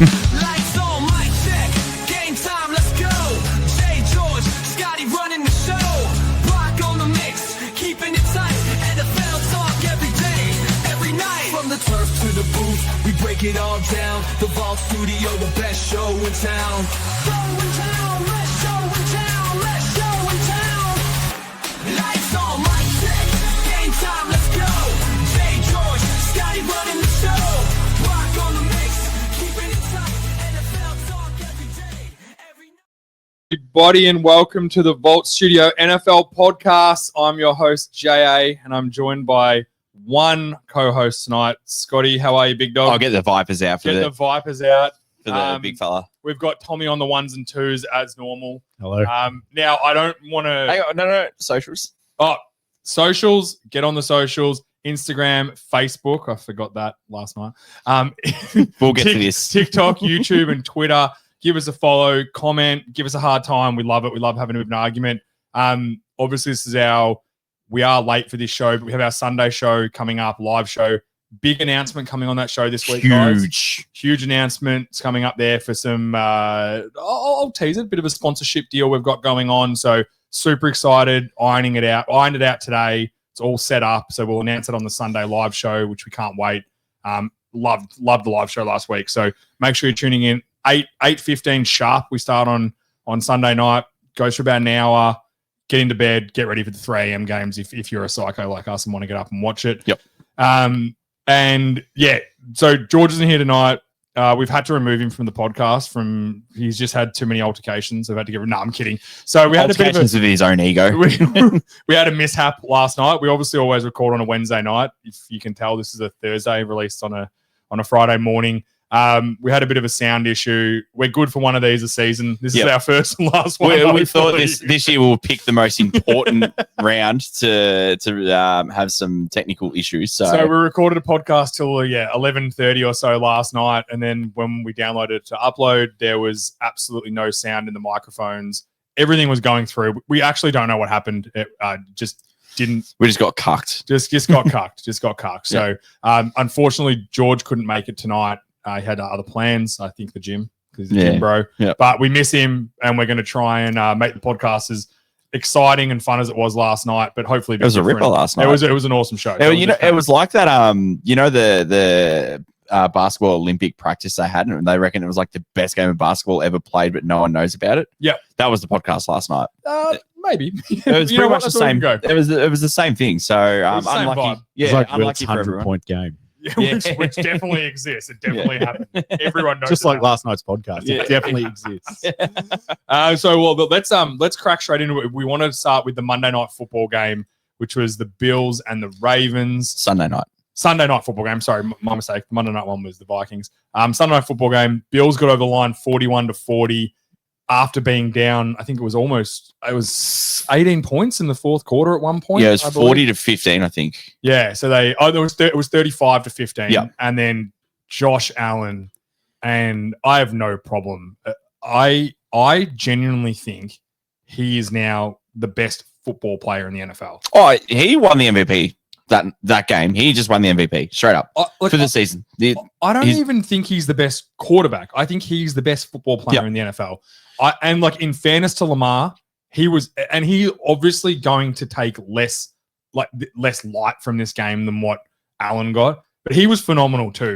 Lights on, mic check. Game time, let's go. Jay George, Scotty running the show. Rock on the mix, keeping it tight. NFL talk every day, every night. From the turf to the booth, we break it all down. The Vault Studio, the best show in town. Show in town, let's show in town, let's show in town. Lights on, mic check. Game time, let's go. Jay George, Scotty running the show. Rock on the mix, keeping it tight. NFL talk every day, every night. Everybody, and welcome to the Vault Studio NFL podcast. I'm your host, JA, and I'm joined by one co-host tonight. Scotty, how are you, big dog? I'll get the Vipers out for the Vipers out. for the big fella. We've got Tommy on the ones and twos as normal. Hello. Now, I don't want to... Hang on, no, socials. Oh, socials. Get on the socials. Instagram, Facebook. I forgot that last night. We'll get to this. TikTok, YouTube, and Twitter. Give us a follow, comment, give us a hard time. We love it. We love having a bit of an argument. Obviously, we are late for this show, but we have our Sunday show coming up, live show. Big announcement coming on that show this week, guys. Huge announcements coming up there for some, I'll tease it, a bit of a sponsorship deal we've got going on. So super excited, ironed it out today. It's all set up. So we'll announce it on the Sunday live show, which we can't wait. Loved the live show last week. So make sure you're tuning in. 8:15 sharp. We start on Sunday night. Goes for about an hour. Get into bed. Get ready for the 3 a.m. games if you're a psycho like us and want to get up and watch it. Yep. And yeah, so George isn't here tonight. We've had to remove him from the podcast. He's just had too many altercations. I've had to get rid. No, I'm kidding. So we had a bit of with his own ego. we had a mishap last night. We obviously always record on a Wednesday night. If you can tell, this is a Thursday released on a Friday morning. We had a bit of a sound issue. We're good for one of these a season. This is our first and last one. We thought this year we'll pick the most important round to have some technical issues. So we recorded a podcast till 11:30 or so last night, and then when we downloaded it to upload, there was absolutely no sound in the microphones. Everything was going through. We actually don't know what happened. It just didn't. We just got cucked. Just got cucked. Just got cucked. So unfortunately, George couldn't make it tonight. He had other plans. I think the gym, because he's a gym bro. Yeah. But we miss him, and we're going to try and make the podcast as exciting and fun as it was last night. But hopefully, it was a ripper last night. It was an awesome show. It was like that. The basketball Olympic practice they had, and they reckon it was like the best game of basketball ever played, but no one knows about it. Yeah, that was the podcast last night. Maybe it was pretty much the same. It was the same thing. So unlucky. Yeah, it's like unlucky for 100-point game. Which definitely exists. It definitely happened. Everyone knows. Just like last night's podcast, it definitely exists. Let's crack straight into it. We want to start with the Monday night football game, which was the Bills and the Ravens. Sunday night football game. Sorry, my mistake. The Monday night one was the Vikings. Sunday night football game. Bills got over the line 41-40 after being down. I think it was 18 points in the fourth quarter at one point. Yeah, it was 40-15, I think. Yeah, so it was 35-15. Yeah, and then Josh Allen, and I have no problem. I genuinely think he is now the best football player in the NFL. Oh, he won the MVP that game. He just won the MVP straight up for the season. I don't even think he's the best quarterback. I think he's the best football player in the NFL. And in fairness to Lamar, he obviously going to take less light from this game than what Allen got, but he was phenomenal too.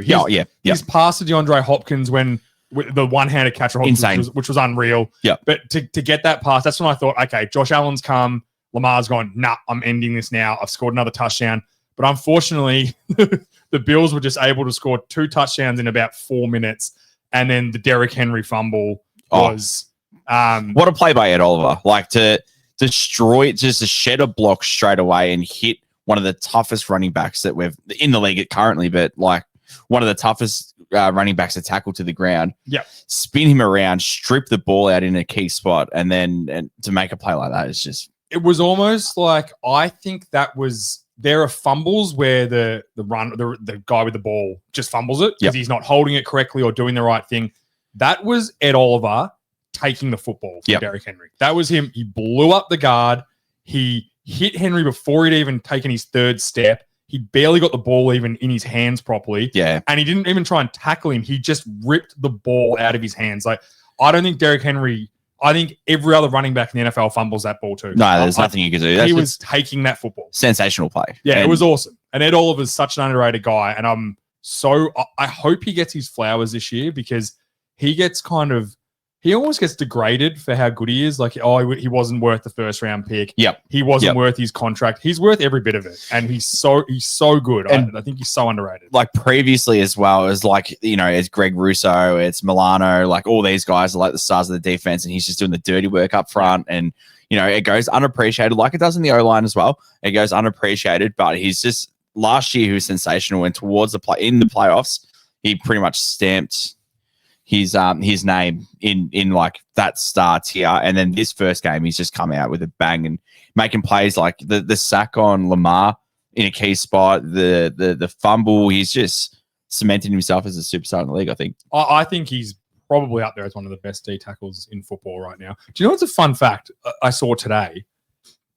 His pass to DeAndre Hopkins when the one-handed catch of Hopkins, which was unreal. Yeah, but to get that pass, that's when I thought, okay, Josh Allen's come. Lamar's gone, nah, I'm ending this now. I've scored another touchdown. But unfortunately, the Bills were just able to score 2 touchdowns in about 4 minutes. And then the Derrick Henry fumble was... what a play by Ed Oliver. Like to destroy, just to shed a block straight away and hit one of the toughest running backs that we've in the league currently, but like one of the toughest running backs to tackle to the ground. Yeah. Spin him around, strip the ball out in a key spot, and to make a play like that is just... It was almost like, I think there are fumbles where the guy with the ball just fumbles it because he's not holding it correctly or doing the right thing. That was Ed Oliver taking the football from Derrick Henry. That was him. He blew up the guard. He hit Henry before he'd even taken his third step. He barely got the ball even in his hands properly. Yeah. And he didn't even try and tackle him. He just ripped the ball out of his hands. Like, I don't think Derrick Henry, I think every other running back in the NFL fumbles that ball too. No, there's nothing you can do. He was taking that football. Sensational play. Yeah, it was awesome. And Ed Oliver's such an underrated guy. And I hope he gets his flowers this year, because he almost gets degraded for how good he is. Like, he wasn't worth the first round pick. Yep. He wasn't worth his contract. He's worth every bit of it. And he's so good. And I think he's so underrated. Like previously as well, as like, it's Greg Russo, it's Milano, like all these guys are like the stars of the defense, and he's just doing the dirty work up front. And, it goes unappreciated, like it does in the O-line as well. It goes unappreciated, but he's just, last year he was sensational, and towards in the playoffs, he pretty much stamped his name in like that star tier. And then this first game, he's just come out with a bang and making plays, like the sack on Lamar in a key spot, the fumble. He's just cemented himself as a superstar in the league, I think. I think he's probably up there as one of the best D tackles in football right now. Do you know what's a fun fact I saw today?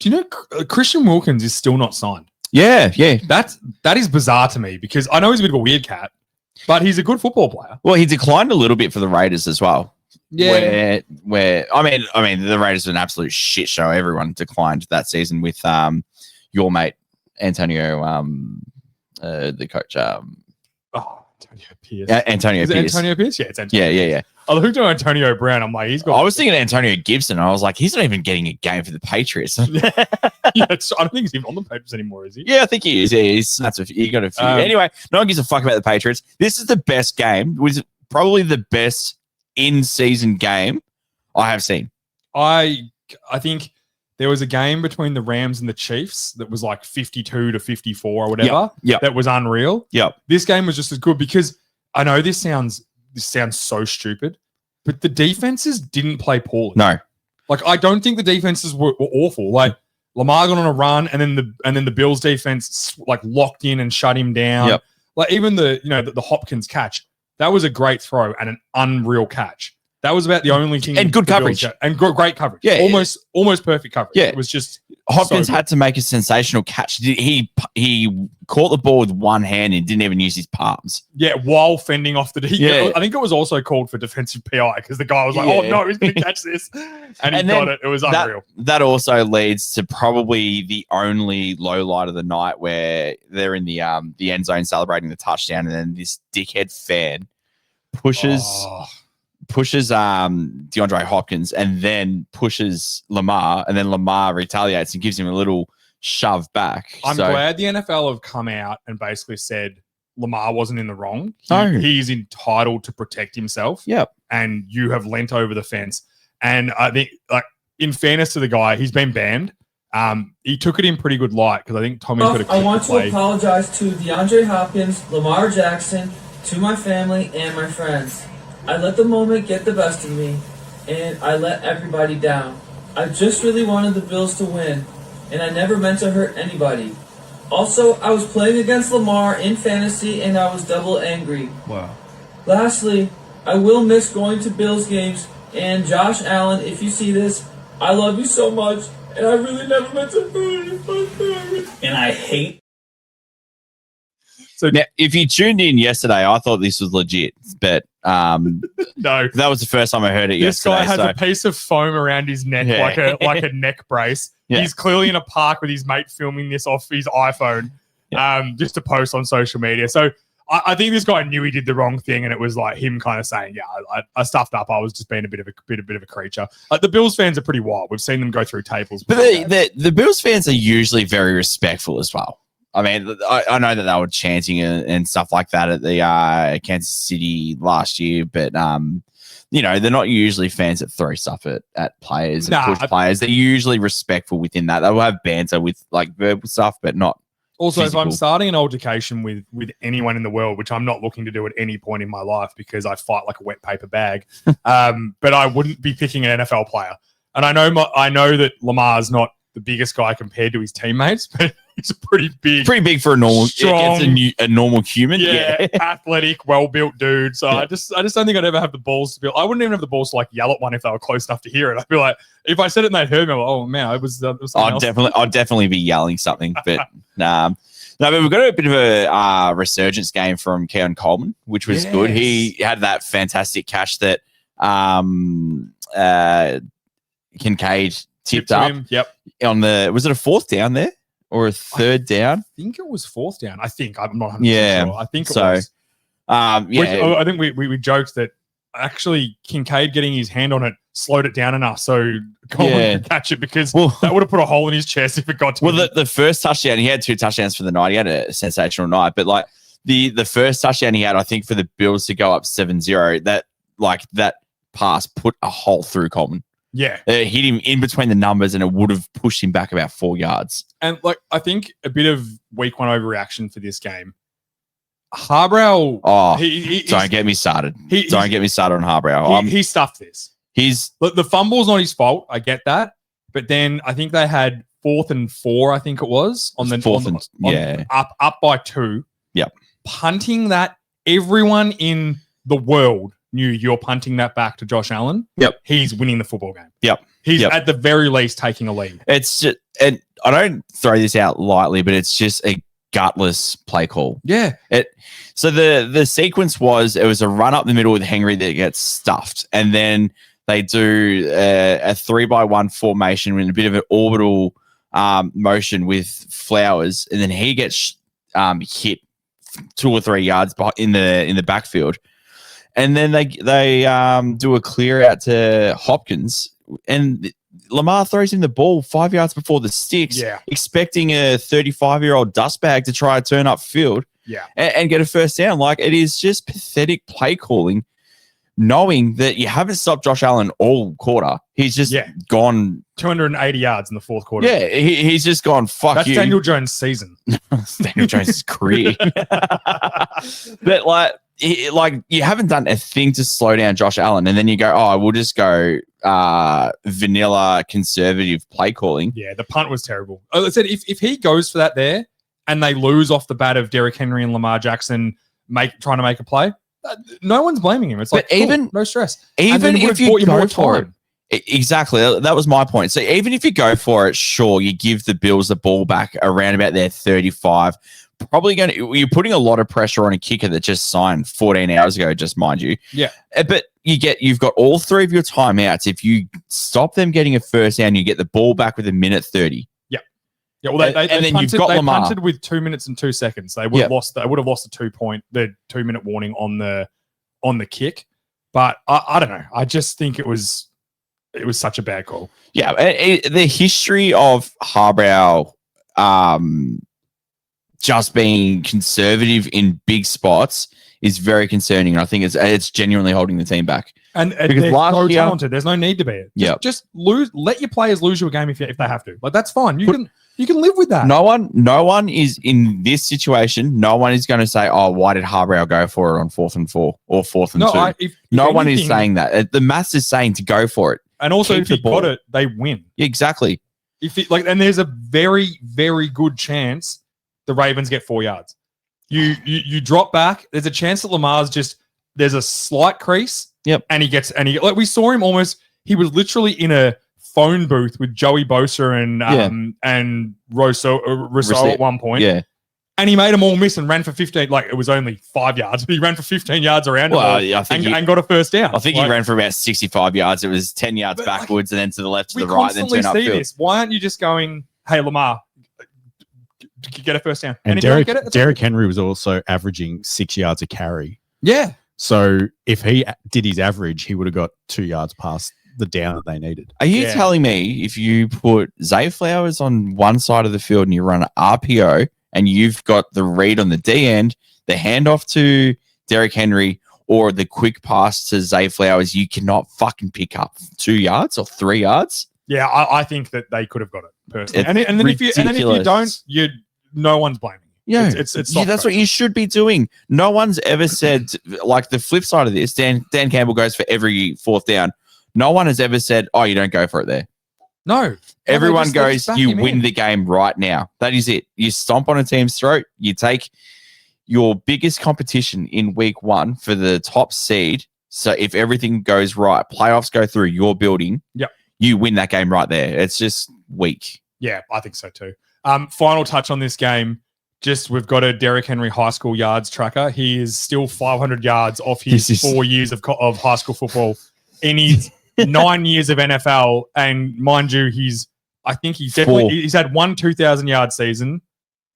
Do you know Christian Wilkins is still not signed? Yeah. That is bizarre to me, because I know he's a bit of a weird cat, but he's a good football player. Well, he declined a little bit for the Raiders as well. Yeah. Where I mean, the Raiders were an absolute shit show. Everyone declined that season with your mate Antonio, the coach. Antonio Pierce. Antonio Is it Pierce. Antonio Pierce? Yeah, it's Antonio. Yeah. I looked at Antonio Brown. I'm like, he's got. I was thinking Antonio Gibson. I was like, he's not even getting a game for the Patriots. I don't think he's even on the Patriots anymore, is he? Yeah, I think he is. Yeah, he got a few. Anyway, no one gives a fuck about the Patriots. This is the best game. It was probably the best in-season game I have seen. I think there was a game between the Rams and the Chiefs that was like 52-54 or whatever. Yep. That was unreal. Yep. This game was just as good, because I know this sounds so stupid, but the defenses didn't play poorly. No. Like, I don't think the defenses were awful. Like, Lamar got on a run, and then the Bills defense like locked in and shut him down. Yep. Like, even the Hopkins catch, that was a great throw and an unreal catch. That was about the only thing. And good coverage. And great coverage. Yeah. Almost perfect coverage. Yeah. It was just Hopkins so had to make a sensational catch. He caught the ball with one hand and didn't even use his palms. Yeah, while fending off the Yeah. I think it was also called for defensive PI, because the guy was like, "Oh no, he's going to catch this," and he got it. It was unreal. That also leads to probably the only low light of the night, where they're in the end zone celebrating the touchdown, and then this dickhead fan pushes DeAndre Hopkins and then pushes Lamar, and then Lamar retaliates and gives him a little shove back. I'm glad the NFL have come out and basically said Lamar wasn't in the wrong. He's entitled to protect himself. Yep. And you have leant over the fence. And I think, like, in fairness to the guy, he's been banned. He took it in pretty good light, because I think Tommy's got a I want to apologize to DeAndre Hopkins, Lamar Jackson, to my family and my friends. I let the moment get the best of me, and I let everybody down. I just really wanted the Bills to win, and I never meant to hurt anybody. Also, I was playing against Lamar in fantasy, and I was double angry. Wow. Lastly, I will miss going to Bills games, and Josh Allen, if you see this, I love you so much, and I really never meant to hurt anybody. And I hate. So now, if you tuned in yesterday, I thought this was legit, but no, that was the first time I heard it this yesterday. guy has a piece of foam around his neck, like a neck brace. Yeah. He's clearly in a park with his mate filming this off his iPhone, just to post on social media. So I think this guy knew he did the wrong thing, and it was like him kind of saying, "Yeah, I stuffed up. I was just being a bit of a creature." Like, the Bills fans are pretty wild. We've seen them go through tables. But the Bills fans are usually very respectful as well. I mean, I know that they were chanting and stuff like that at the Kansas City last year, but they're not usually fans that throw stuff at players and push players. They're usually respectful within that. They will have banter with like verbal stuff, but not. Also, physical. if I'm starting an altercation with anyone in the world, which I'm not looking to do at any point in my life, because I fight like a wet paper bag, but I wouldn't be picking an NFL player. And I know that Lamar's not the biggest guy compared to his teammates, but he's pretty big for a normal, strong, a normal human. Yeah, athletic, well-built dude. So I just don't think I'd ever have the balls to be. I wouldn't even have the balls to like yell at one if they were close enough to hear it. I'd be like, if I said it and they'd heard me, I'm like, oh man, it was. I'd definitely be yelling something. But No, but we've got a bit of a resurgence game from Keon Coleman, which was good. He had that fantastic catch that Kincaid tipped up him. Yep. on was it a 4th down there or a 3rd down? I think it was 4th down. I'm not 100% Yeah. sure. I think it So, was. Which, I think we joked that actually Kincaid getting his hand on it slowed it down enough so Coleman could catch it, because that would have put a hole in his chest if it got to him. The first touchdown, he had 2 touchdowns for the night. He had a sensational night, but like the first touchdown he had, I think for the Bills to go up 7-0, that pass put a hole through Coleman. Yeah. It hit him in between the numbers and it would have pushed him back about 4 yards. And like, I think a bit of week 1 overreaction for this game. Harbrow. Don't get me started. Don't get me started on Harbrow. He stuffed this. The fumble's not his fault. I get that. But then I think they had 4th and 4, I think it was, on the 4th up by 2. Yep. Punting that, everyone in the world knew you're punting that back to Josh Allen. Yep. He's winning the football game. Yep. He's at the very least taking a lead. It's just, and I don't throw this out lightly, but it's just a gutless play call. Yeah. So the sequence was, it was a run up the middle with Henry that gets stuffed, and then they do a 3-by-1 formation with a bit of an orbital motion with Flowers, and then he gets hit 2 or 3 yards in the backfield, and then they do a clear out to Hopkins, and Lamar throws him the ball 5 yards before the sticks, expecting a 35-year-old dustbag to try to turn up field and get a first down. Like, it is just pathetic play calling, knowing that you haven't stopped Josh Allen all quarter. He's just gone 280 yards in the 4th quarter. Yeah, he's just gone, fuck That's you. Daniel Jones' season. Daniel Jones' career. But like you haven't done a thing to slow down Josh Allen, and then you go, oh, we'll just go vanilla conservative play calling. Yeah, the punt was terrible. I said if he goes for that there and they lose off the bat of Derrick Henry and Lamar Jackson trying to make a play, no one's blaming him. It's like, cool, no stress. Even if you go for time. Exactly. That was my point. So even if you go for it, sure, you give the Bills the ball back around about their 35. Probably you're putting a lot of pressure on a kicker that just signed 14 hours ago, just mind you. Yeah. But you've got all 3 of your timeouts. If you stop them getting a first down, you get the ball back with 1:30. Yeah. Yeah. Well, they punted, you've got Lamar. Punted with 2 minutes and 2 seconds. They would have lost. They would have lost the 2-minute warning on the kick. But I don't know. I just think it was such a bad call. Yeah. The history of Harbrow, just being conservative in big spots is very concerning. And I think it's genuinely holding the team back. And they're so talented. There's no need to be. Just let your players lose you a game if they have to. Like, that's fine. You can live with that. No one is in this situation. No one is going to say, oh, why did Harbrow go for it on 4th and 4 or 4th and 2? No one is saying that. The maths is saying to go for it. And also, if you got it, they win. Exactly. And there's a very, very good chance the Ravens get 4 yards. You drop back. There's a chance that Lamar's there's a slight crease. Yep. And we saw him almost. He was literally in a phone booth with Joey Bosa and Rousseau at one point. Yeah. And he made them all miss and ran for 15. Like, it was only 5 yards, but he ran for 15 yards around and got a first down. I think he ran for about 65 yards. It was 10 yards backwards and then to the left, to the right, then turn upfield. Why aren't you just going, hey, Lamar, get a first down? And Derrick Henry was also averaging 6 yards a carry. Yeah. So if he did his average, he would have got 2 yards past the down that they needed. Are you telling me if you put Zay Flowers on one side of the field and you run an RPO and you've got the read on the D end, the handoff to Derrick Henry, or the quick pass to Zay Flowers, you cannot fucking pick up 2 yards or 3 yards? Yeah, I think that they could have got it personally. And then if you don't, no one's blaming you. Yeah, it's that's what you should be doing. No one's ever said, like, the flip side of this. Dan Campbell goes for every 4th down. No one has ever said, oh, you don't go for it there. No. Everyone goes, you win the game right now. That is it. You stomp on a team's throat. You take your biggest competition in week 1 for the top seed. So if everything goes right, playoffs go through your building. Yep. You win that game right there. It's just weak. Yeah, I think so too. Final touch on this game. just we've got a Derrick Henry high school yards tracker. He is still 500 yards off his 4 years of high school football in his 9 years of NFL. And mind you, I think he's had one 2,000 yard season.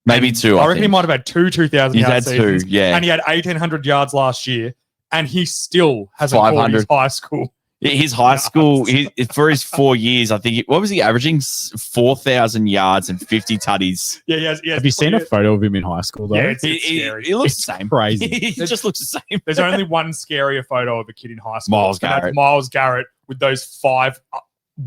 Maybe two. I reckon he might have had two 2,000 yard seasons. Yeah. And he had 1,800 yards last year. And he still hasn't caught his high school. His high school, for his 4 years, I think, what was he averaging? 4,000 yards and 50 tutties. Yeah, he has. Have you seen a photo of him in high school, though? Yeah, it's scary. He looks the same. Crazy. He just looks the same. There's only one scarier photo of a kid in high school. Miles and that's Garrett. Miles Garrett with those 5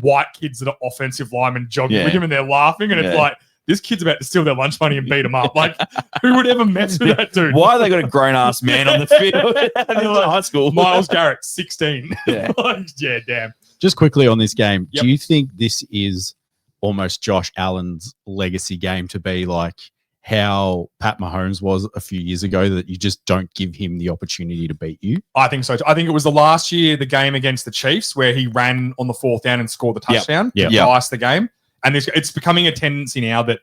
white kids that are offensive linemen jogging with him, and they're laughing, and it's like, this kid's about to steal their lunch money and beat him up. Like, who would ever mess with that dude? Why have they got a grown-ass man on the field in high school? Miles Garrett, 16. Yeah. Yeah, damn. Just quickly on this game, Yep. do you think this is almost Josh Allen's legacy game to be like how Pat Mahomes was a few years ago, that you just don't give him the opportunity to beat you? I think so. I think it was the game against the Chiefs where he ran on the 4th down and scored the touchdown. Yep. To ice the game. And it's becoming a tendency now that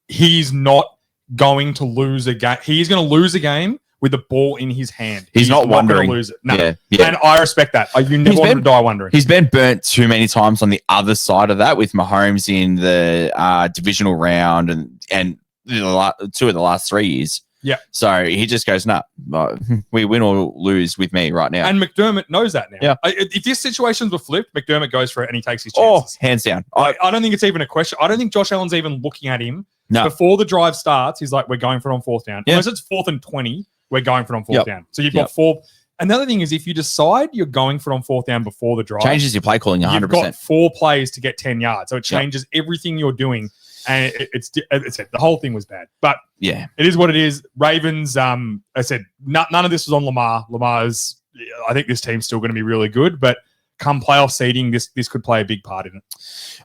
he's not going to lose a game. He's going to lose a game with the ball in his hand. He's not wondering. Going to lose it. No. Yeah. And I respect that. You never want to die wondering. He's been burnt too many times on the other side of that with Mahomes in the divisional round and 2 of the last 3 years. Yeah. So he just goes, nah, we win or lose with me right now. And McDermott knows that now. Yeah. If these situations were flipped, McDermott goes for it and he takes his Oh, chances. hands down. I don't think it's even a question. I don't think Josh Allen's even looking at him. No. Before the drive starts, he's like, we're going for it on 4th down. Yeah. Unless it's 4th and 20, we're going for it on 4th Yep. down. So you've got 4. Another thing is if you decide you're going for it on 4th down before the drive, Changes your play calling 100%. you've got 4 plays to get 10 yards. So it changes everything you're doing. And it's the whole thing was bad. But yeah, it is what it is. Ravens, I said, none of this was on Lamar. Lamar's, I think this team's still going to be really good. But come playoff seeding, this could play a big part in it.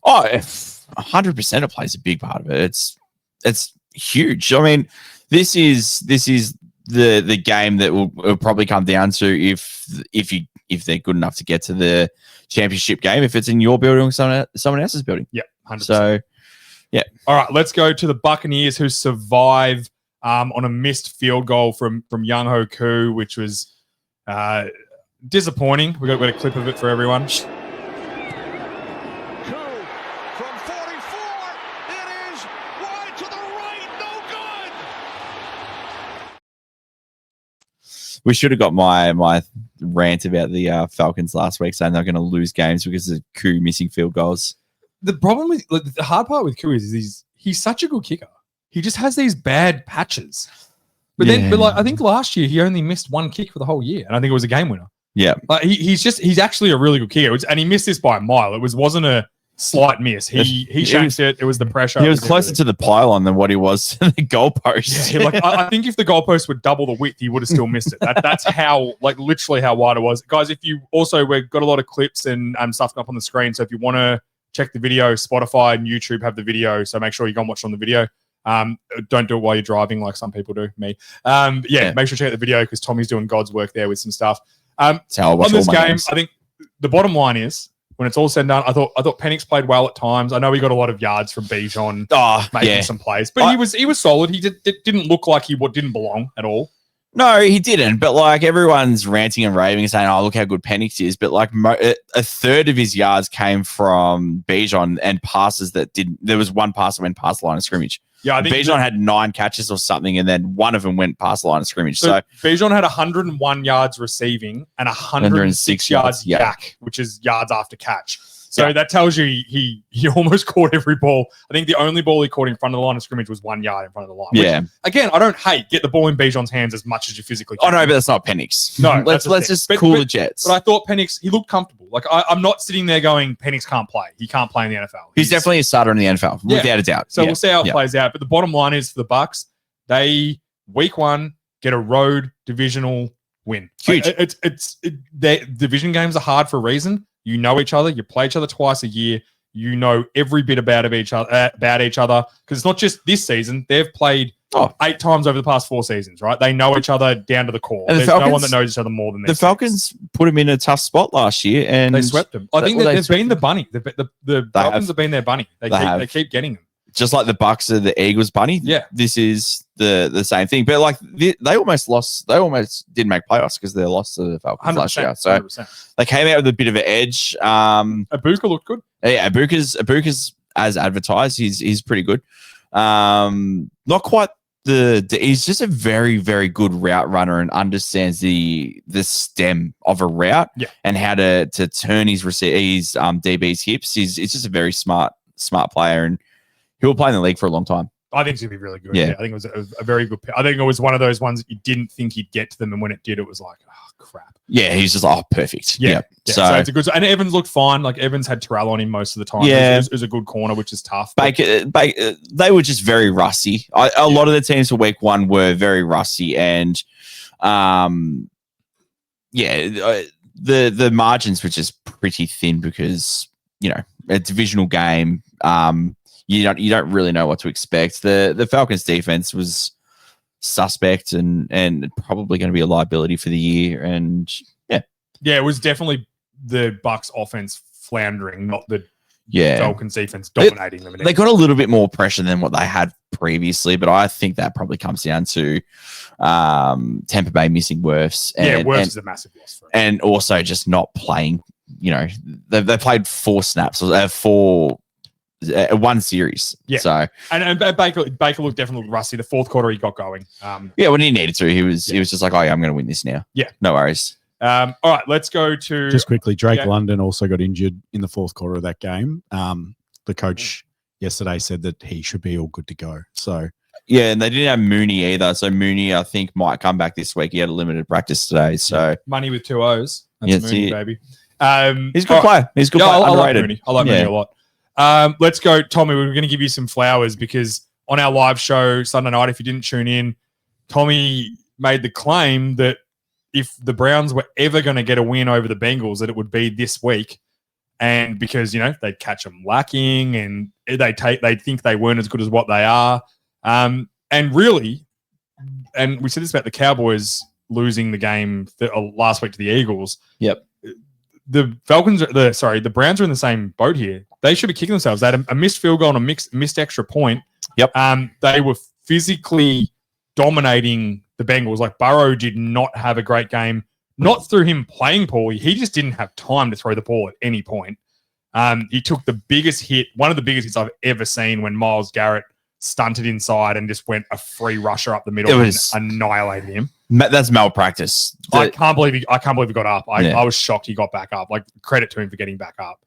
Oh, 100% it plays a big part of it. It's huge. I mean, this is the game that will probably come down to if they're good enough to get to the championship game, if it's in your building or someone else's building. Yeah, 100%. So, yeah. All right, let's go to the Buccaneers, who survive on a missed field goal from Young Ho Koo, which was disappointing. We got a clip of it for everyone. From 44, it is wide to the right, no good. We should have got my rant about the Falcons last week, saying they're going to lose games because of Koo missing field goals. The problem with the hard part with Koo is he's such a good kicker. He just has these bad patches. But I think last year he only missed 1 kick for the whole year, and I think it was a game winner. Yeah, like he's actually a really good kicker, and he missed this by a mile. It wasn't a slight miss. He shanked it. It was the pressure. He was closer to the pylon than what he was to the goalpost. Yeah, I think if the goalpost would double the width, he would have still missed it. That's how, literally how wide it was. Guys, we've got a lot of clips and stuff up on the screen. So if you want to check the video, Spotify and YouTube have the video. So make sure you go and watch it on the video. Don't do it while you're driving like some people do, me. Make sure to check out the video because Tommy's doing God's work there with some stuff. That's how I watch on this all my game, games. I think the bottom line is, when it's all said and done, I thought Penix played well at times. I know he got a lot of yards from Bijan making some plays, but he was solid. He didn't look like he didn't belong at all. No, he didn't. But everyone's ranting and raving and saying, "Oh, look how good Penix is." But a third of his yards came from Bijan and passes that didn't. There was one pass that went past the line of scrimmage. Yeah, I think Bijan had 9 catches or something, and then one of them went past the line of scrimmage. So Bijan had 101 yards receiving and 106 yards yak, which is yards after catch. So that tells you he almost caught every ball. I think the only ball he caught in front of the line of scrimmage was 1 yard in front of the line. Which, again, I don't hate get the ball in Bijan's hands as much as you physically can. Oh no, but that's not Penix. No, let's just cool the Jets. But I thought Penix, he looked comfortable. I'm not sitting there going Penix can't play. He can't play in the NFL. He's definitely a starter in the NFL, without a doubt. So we'll see how it plays out. But the bottom line is for the Bucs, they week 1 get a road divisional win. Huge. Their division games are hard for a reason. You know each other. You play each other twice a year. You know every bit about each other because it's not just this season. They've played 8 times over the past 4 seasons, right? They know each other down to the core. And There's no one that knows each other more than the Falcons. Put him in a tough spot last year, and they swept them. I think they've been the bunny. The Falcons have been their bunny. They keep getting them. Just like the Bucs are the Eagles bunny. Yeah. This is the same thing. But like they almost lost. They almost didn't make playoffs because they lost to the Falcons last year. So 100%. they came out with a bit of an edge. Ibuka looked good. Yeah, Ibuka's as advertised. He's pretty good. Not quite he's just a very, very good route runner and understands the stem of a route and how to turn his DB's hips. He's just a very smart player, and he'll play in the league for a long time. I think it's gonna be really good. Yeah. I think it was a very good pick. I think it was one of those ones that you didn't think he'd get to them, and when it did, it was like, oh crap. Yeah, he's just perfect. Yeah. So it's a good. And Evans looked fine. Like Evans had Terrell on him most of the time. Yeah. It was a good corner, which is tough. They were just very rusty. A lot of the teams for week 1 were very rusty, and the margins were just pretty thin because a divisional game. You don't really know what to expect. The Falcons defense was suspect and probably going to be a liability for the year. And it was definitely the Bucks offense floundering, not the Falcons defense dominating them. They got a little bit more pressure than what they had previously, but I think that probably comes down to Tampa Bay missing Wirfs. Wirfs is a massive loss for them. And also just not playing. They played 4 snaps or 1 series. Yeah. So and Baker looked definitely rusty. The fourth quarter he got going. When he needed to, he was just like, oh yeah, I'm going to win this now. Yeah. No worries. All right, let's go to Just quickly, Drake London also got injured in the fourth quarter of that game. The coach yesterday said that he should be all good to go. So yeah, and they didn't have Mooney either. So Mooney, I think, might come back this week. He had a limited practice today. So money with 2 O's. That's Mooney, baby. He's a good player. He's a good player. I like Mooney. I like Mooney a lot. Let's go, Tommy. We're going to give you some flowers because on our live show Sunday night, if you didn't tune in, Tommy made the claim that if the Browns were ever going to get a win over the Bengals, that it would be this week. And because, they'd catch them lacking and they'd think they weren't as good as what they are. And really, and we said this about the Cowboys losing the game last week to the Eagles. Yep. The the Browns are in the same boat here. They should be kicking themselves. They had a missed field goal and a missed extra point. Yep. They were physically dominating the Bengals. Like Burrow did not have a great game, not through him playing poorly. He just didn't have time to throw the ball at any point. He took the biggest hit, one of the biggest hits I've ever seen when Myles Garrett stunted inside and just went a free rusher up the middle and annihilated him. That's malpractice. I can't believe he got up. I was shocked he got back up. Like, credit to him for getting back up.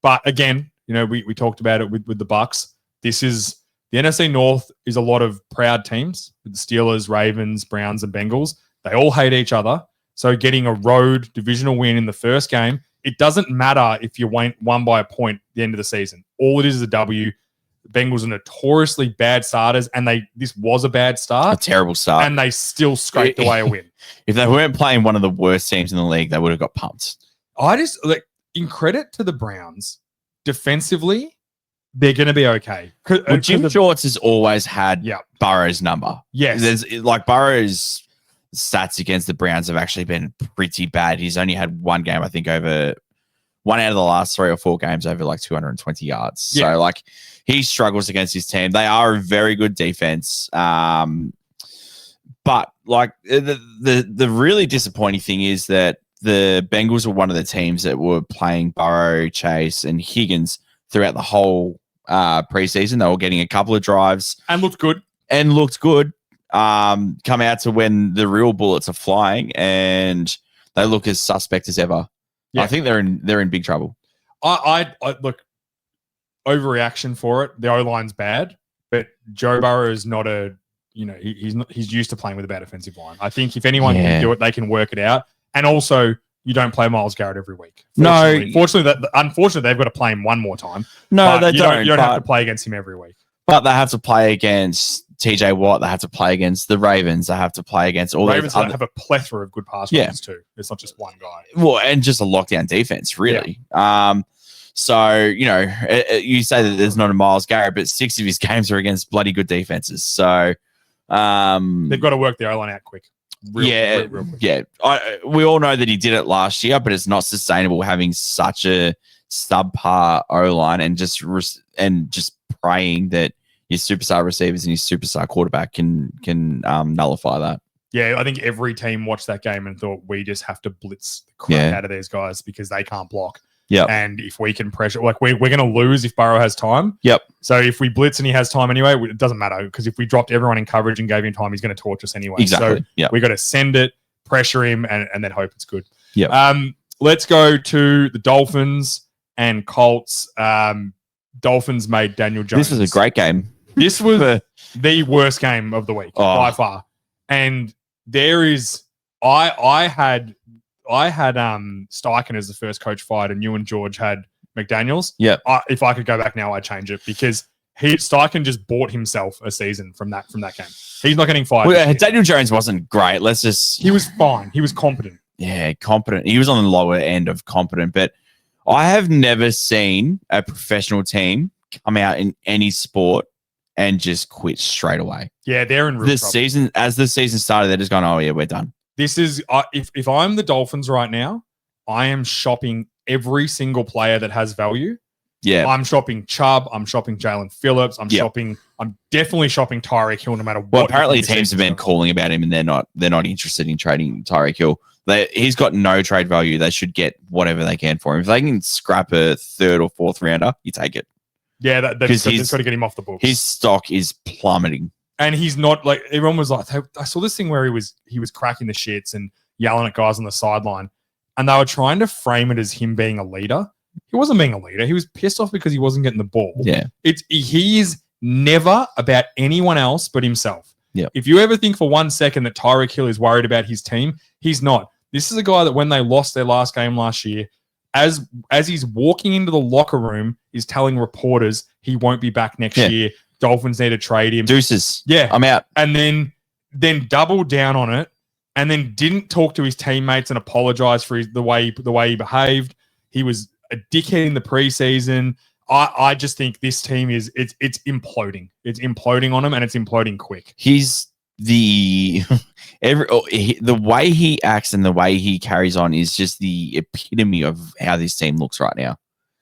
But again, we talked about it with the Bucks. This is the NFC North is a lot of proud teams with the Steelers, Ravens, Browns, and Bengals. They all hate each other. So getting a road divisional win in the first game, it doesn't matter if you won by a point at the end of the season. All it is a W. The Bengals are notoriously bad starters, and this was a bad start. A terrible start. And they still scraped away a win. If they weren't playing one of the worst teams in the league, they would have got pumped. In credit to the Browns, defensively, they're going to be okay. Well, Jim Shorts has always had Burrow's number. Yes. Burrow's stats against the Browns have actually been pretty bad. He's only had one game, I think, over one out of the last 3 or 4 games over 220 yards. Yeah. So he struggles against his team. They are a very good defense. But the really disappointing thing is that the Bengals were one of the teams that were playing Burrow, Chase, and Higgins throughout the whole preseason. They were getting a couple of drives. And looked good. Come out to when the real bullets are flying and they look as suspect as ever. Yeah. I think they're in big trouble. I look, overreaction for it. The O-line's bad, but Joe Burrow is not he's used to playing with a bad offensive line. I think if anyone can do it, they can work it out. And also, you don't play Myles Garrett every week. Unfortunately, they've got to play him one more time. No, they don't. You don't have to play against him every week. But they have to play against TJ Watt. They have to play against the Ravens. They have to play against all Ravens. Ravens have a plethora of good pass rushers too. It's not just one guy. Well, and just a lockdown defense, really. Yeah. So, you say that there's not a Myles Garrett, but 6 of his games are against bloody good defenses. So they've got to work the O-line out quick. Real quick. Yeah. We all know that he did it last year, but it's not sustainable having such a subpar O-line and just praying that your superstar receivers and your superstar quarterback can nullify that. Yeah, I think every team watched that game and thought we just have to blitz the crap out of these guys because they can't block. Yeah. And if we can pressure, like we're going to lose if Burrow has time. Yep. So if we blitz and he has time anyway, it doesn't matter because if we dropped everyone in coverage and gave him time, he's going to torch us anyway. Exactly. So we got to send it, pressure him, and then hope it's good. Yeah. Let's go to the Dolphins and Colts. Dolphins made Daniel Jones. This was a great game. This was the worst game of the week by far. And there is, I had Steichen as the first coach fired, and you and George had McDaniels. Yeah. If I could go back now, I'd change it because Steichen just bought himself a season from that game. He's not getting fired. Well, Daniel Jones wasn't great. He was fine. He was competent. Yeah, competent. He was on the lower end of competent, but I have never seen a professional team come out in any sport and just quit straight away. Yeah, they're in real trouble. season. As the season started, they're just going, "Oh yeah, we're done." This is if I'm the Dolphins right now, I am shopping every single player that has value. Yeah, I'm shopping Chubb. I'm shopping Jalen Phillips. I'm definitely shopping Tyreek Hill no matter what. Well, apparently teams have been calling about him, and they're not interested in trading Tyreek Hill. He's got no trade value. They should get whatever they can for him. If they can scrap a third or fourth rounder, you take it. Yeah, that's got to get him off the books. His stock is plummeting. And he's not like everyone was like, I saw this thing where he was cracking the shits and yelling at guys on the sideline, and they were trying to frame it as him being a leader. He wasn't being a leader. He was pissed off because he wasn't getting the ball. Yeah, he is never about anyone else but himself. Yeah. If you ever think for 1 second that Tyreek Hill is worried about his team, he's not. This is a guy that when they lost their last game last year, as he's walking into the locker room, is telling reporters he won't be back next year. Dolphins need to trade him. Deuces. Yeah. I'm out. And then doubled down on it and then didn't talk to his teammates and apologize for the way he behaved. He was a dickhead in the preseason. I just think this team it's imploding. It's imploding on him and it's imploding quick. He's the way he acts and the way he carries on is just the epitome of how this team looks right now.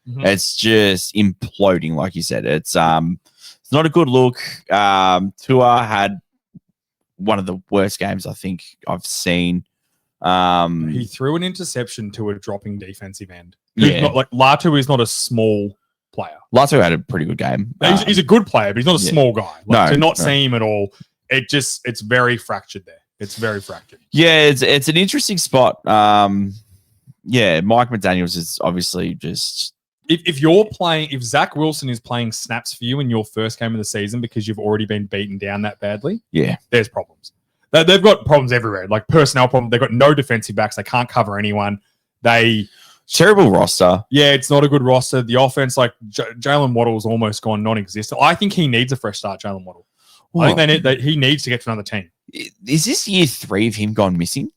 Mm-hmm. It's just imploding, like you said. It's not a good look. Tua had one of the worst games I think I've seen. He threw an interception to a dropping defensive end. Yeah, Latu is not a small player. Latu had a pretty good game. He's a good player, but he's not a small guy. To not see him at all, it's very fractured there. It's very fractured. Yeah, it's an interesting spot. Yeah, Mike McDaniels is obviously just. If Zach Wilson is playing snaps for you in your first game of the season because you've already been beaten down that badly, there's problems. They've got problems everywhere, like personnel problems. They've got no defensive backs. They can't cover anyone. Terrible roster. Yeah, it's not a good roster. The offense, like Jalen Waddle's almost gone non-existent. I think he needs a fresh start, Jalen Waddle. I think he needs to get to another team. Is this year 3 of him gone missing?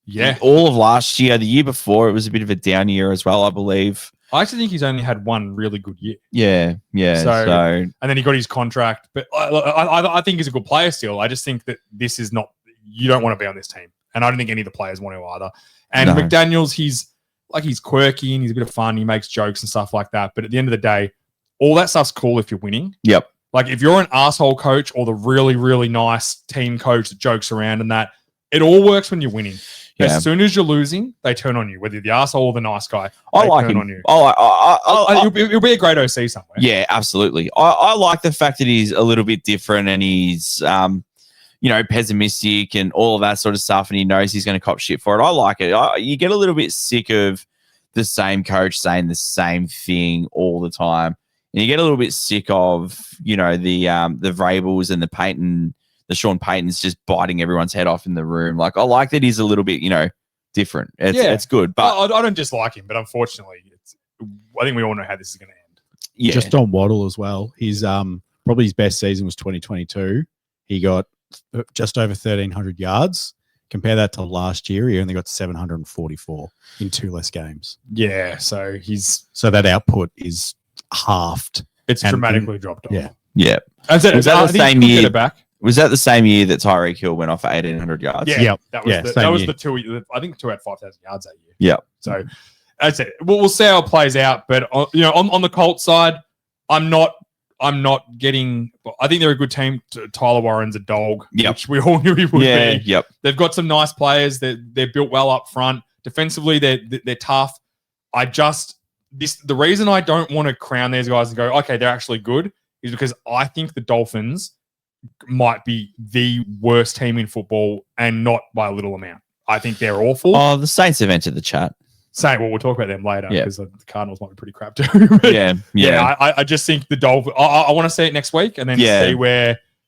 Yeah. All of last year, the year before, it was a bit of a down year as well, I believe. I actually think he's only had one really good year. Yeah. So and then he got his contract. But I think he's a good player still. I just think that this is not, you don't want to be on this team. And I don't think any of the players want to either. And McDaniels, he's quirky and he's a bit of fun. He makes jokes and stuff like that. But at the end of the day, all that stuff's cool if you're winning. Yep. Like if you're an asshole coach or the really, really nice team coach that jokes around and that, it all works when you're winning. Yeah. As soon as you're losing, they turn on you. Whether you're the asshole or the nice guy, I like him. on you. He'll be a great OC somewhere. Yeah, absolutely. I like the fact that he's a little bit different and he's, pessimistic and all of that sort of stuff, and he knows he's going to cop shit for it. I like it. You get a little bit sick of the same coach saying the same thing all the time, and you get a little bit sick of the Vrabels and the Sean Paytons just biting everyone's head off in the room. Like I like that he's a little bit different. It's good, but I don't dislike him, but unfortunately, I think we all know how this is going to end. Yeah, just on Waddle as well. His probably his best season was 2022. He got just over 1,300 yards. Compare that to last year, he only got 744 in 2 less games. Yeah, so that output is halved. It's dramatically dropped off. Yeah. Was that the same year? Back? Was that the same year that Tyreek Hill went off for 1,800 yards? Yeah, yep. That was the 2. I think 2 had 5,000 yards that year. Yeah. So that's it. We'll see how it plays out. But on the Colts side, I'm not I'm not getting. I think they're a good team. Tyler Warren's a dog, Yep. which we all knew he would Yeah, be. yep. They've got some nice players. They're built well up front. Defensively, they're tough. The reason I don't want to crown these guys and go, okay, they're actually good, is because I think the Dolphins might be the worst team in football, and not by a little amount. I think they're awful. Oh, the Saints have entered the chat. We'll talk about them later Yeah. because the Cardinals might be pretty crap too. But Yeah. I just think the Dolphins. I want to see it next week and then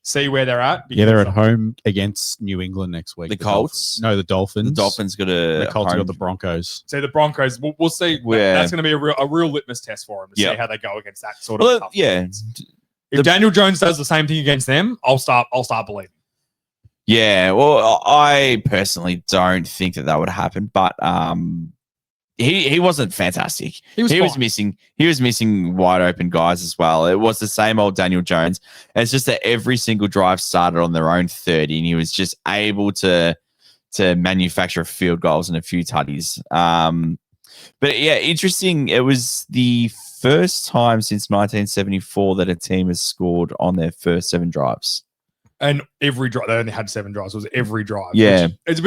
see where they're at. Yeah, they're at home against New England next week. The Colts? No, the Dolphins. The Dolphins got a The Colts home- got the Broncos. So the Broncos, we'll see. Yeah. That's going to be a real litmus test for them to Yeah. see how they go against that sort of. Well, tough yeah. defense. If Daniel Jones does the same thing against them, I'll start believing. Yeah, well, I personally don't think that would happen, but he wasn't fantastic. He was fine. missing wide open guys as well. It was the same old Daniel Jones. It's just that every single drive started on their own 30, and he was just able to manufacture field goals and a few tutties. But yeah, interesting. It was the first time since 1974 that a team has scored on their first 7 drives. And every drive, they only had 7 drives. It was every drive. Yeah. Which it's a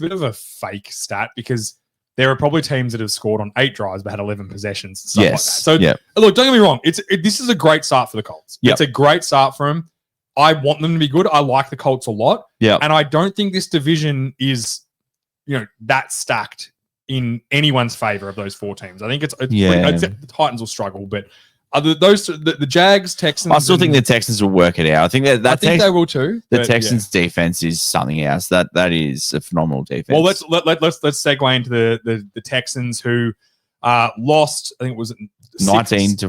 bit of a fake stat because there are probably teams that have scored on 8 drives but had 11 possessions. Stuff like that. So look, don't get me wrong. This is a great start for the Colts. Yep. It's a great start for them. I want them to be good. I like the Colts a lot. Yeah. And I don't think this division is, that stacked in anyone's favor of those 4 teams. I think the Titans will struggle, but the Jags, Texans. I still think the Texans will work it out. I think they will too. The Texans' defense is something else. That is a phenomenal defense. Well, let's segue into the Texans who lost. I think it was 19-4.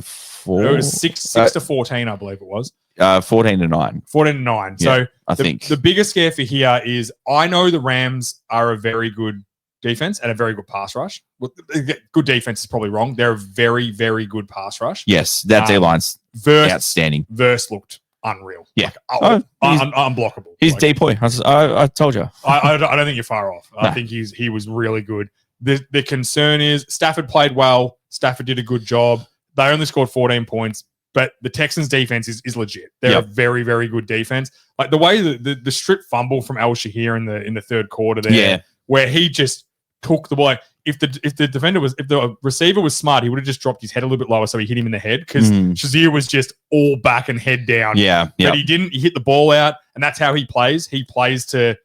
It was 6-14, I believe it was. 14-9. 14-9. Yeah, So I think the biggest scare for here is I know the Rams are a very good defense and a very good pass rush. Well, good defense is probably wrong. They're a very, very good pass rush. Yes, that D-line's outstanding. Verse looked unreal. Yeah. Unblockable. He's depoy. I told you. I don't think you're far off. I think he was really good. The concern is Stafford played well. Stafford did a good job. They only scored 14 points, but the Texans defense is legit. They're a very, very good defense. Like the way the strip fumble from Al Shahir in the third quarter there, where he just took the ball. Like, if the receiver was smart, he would have just dropped his head a little bit lower so he hit him in the head because Shazier was just all back and head down. But he didn't. He hit the ball out, and that's how he plays. He plays to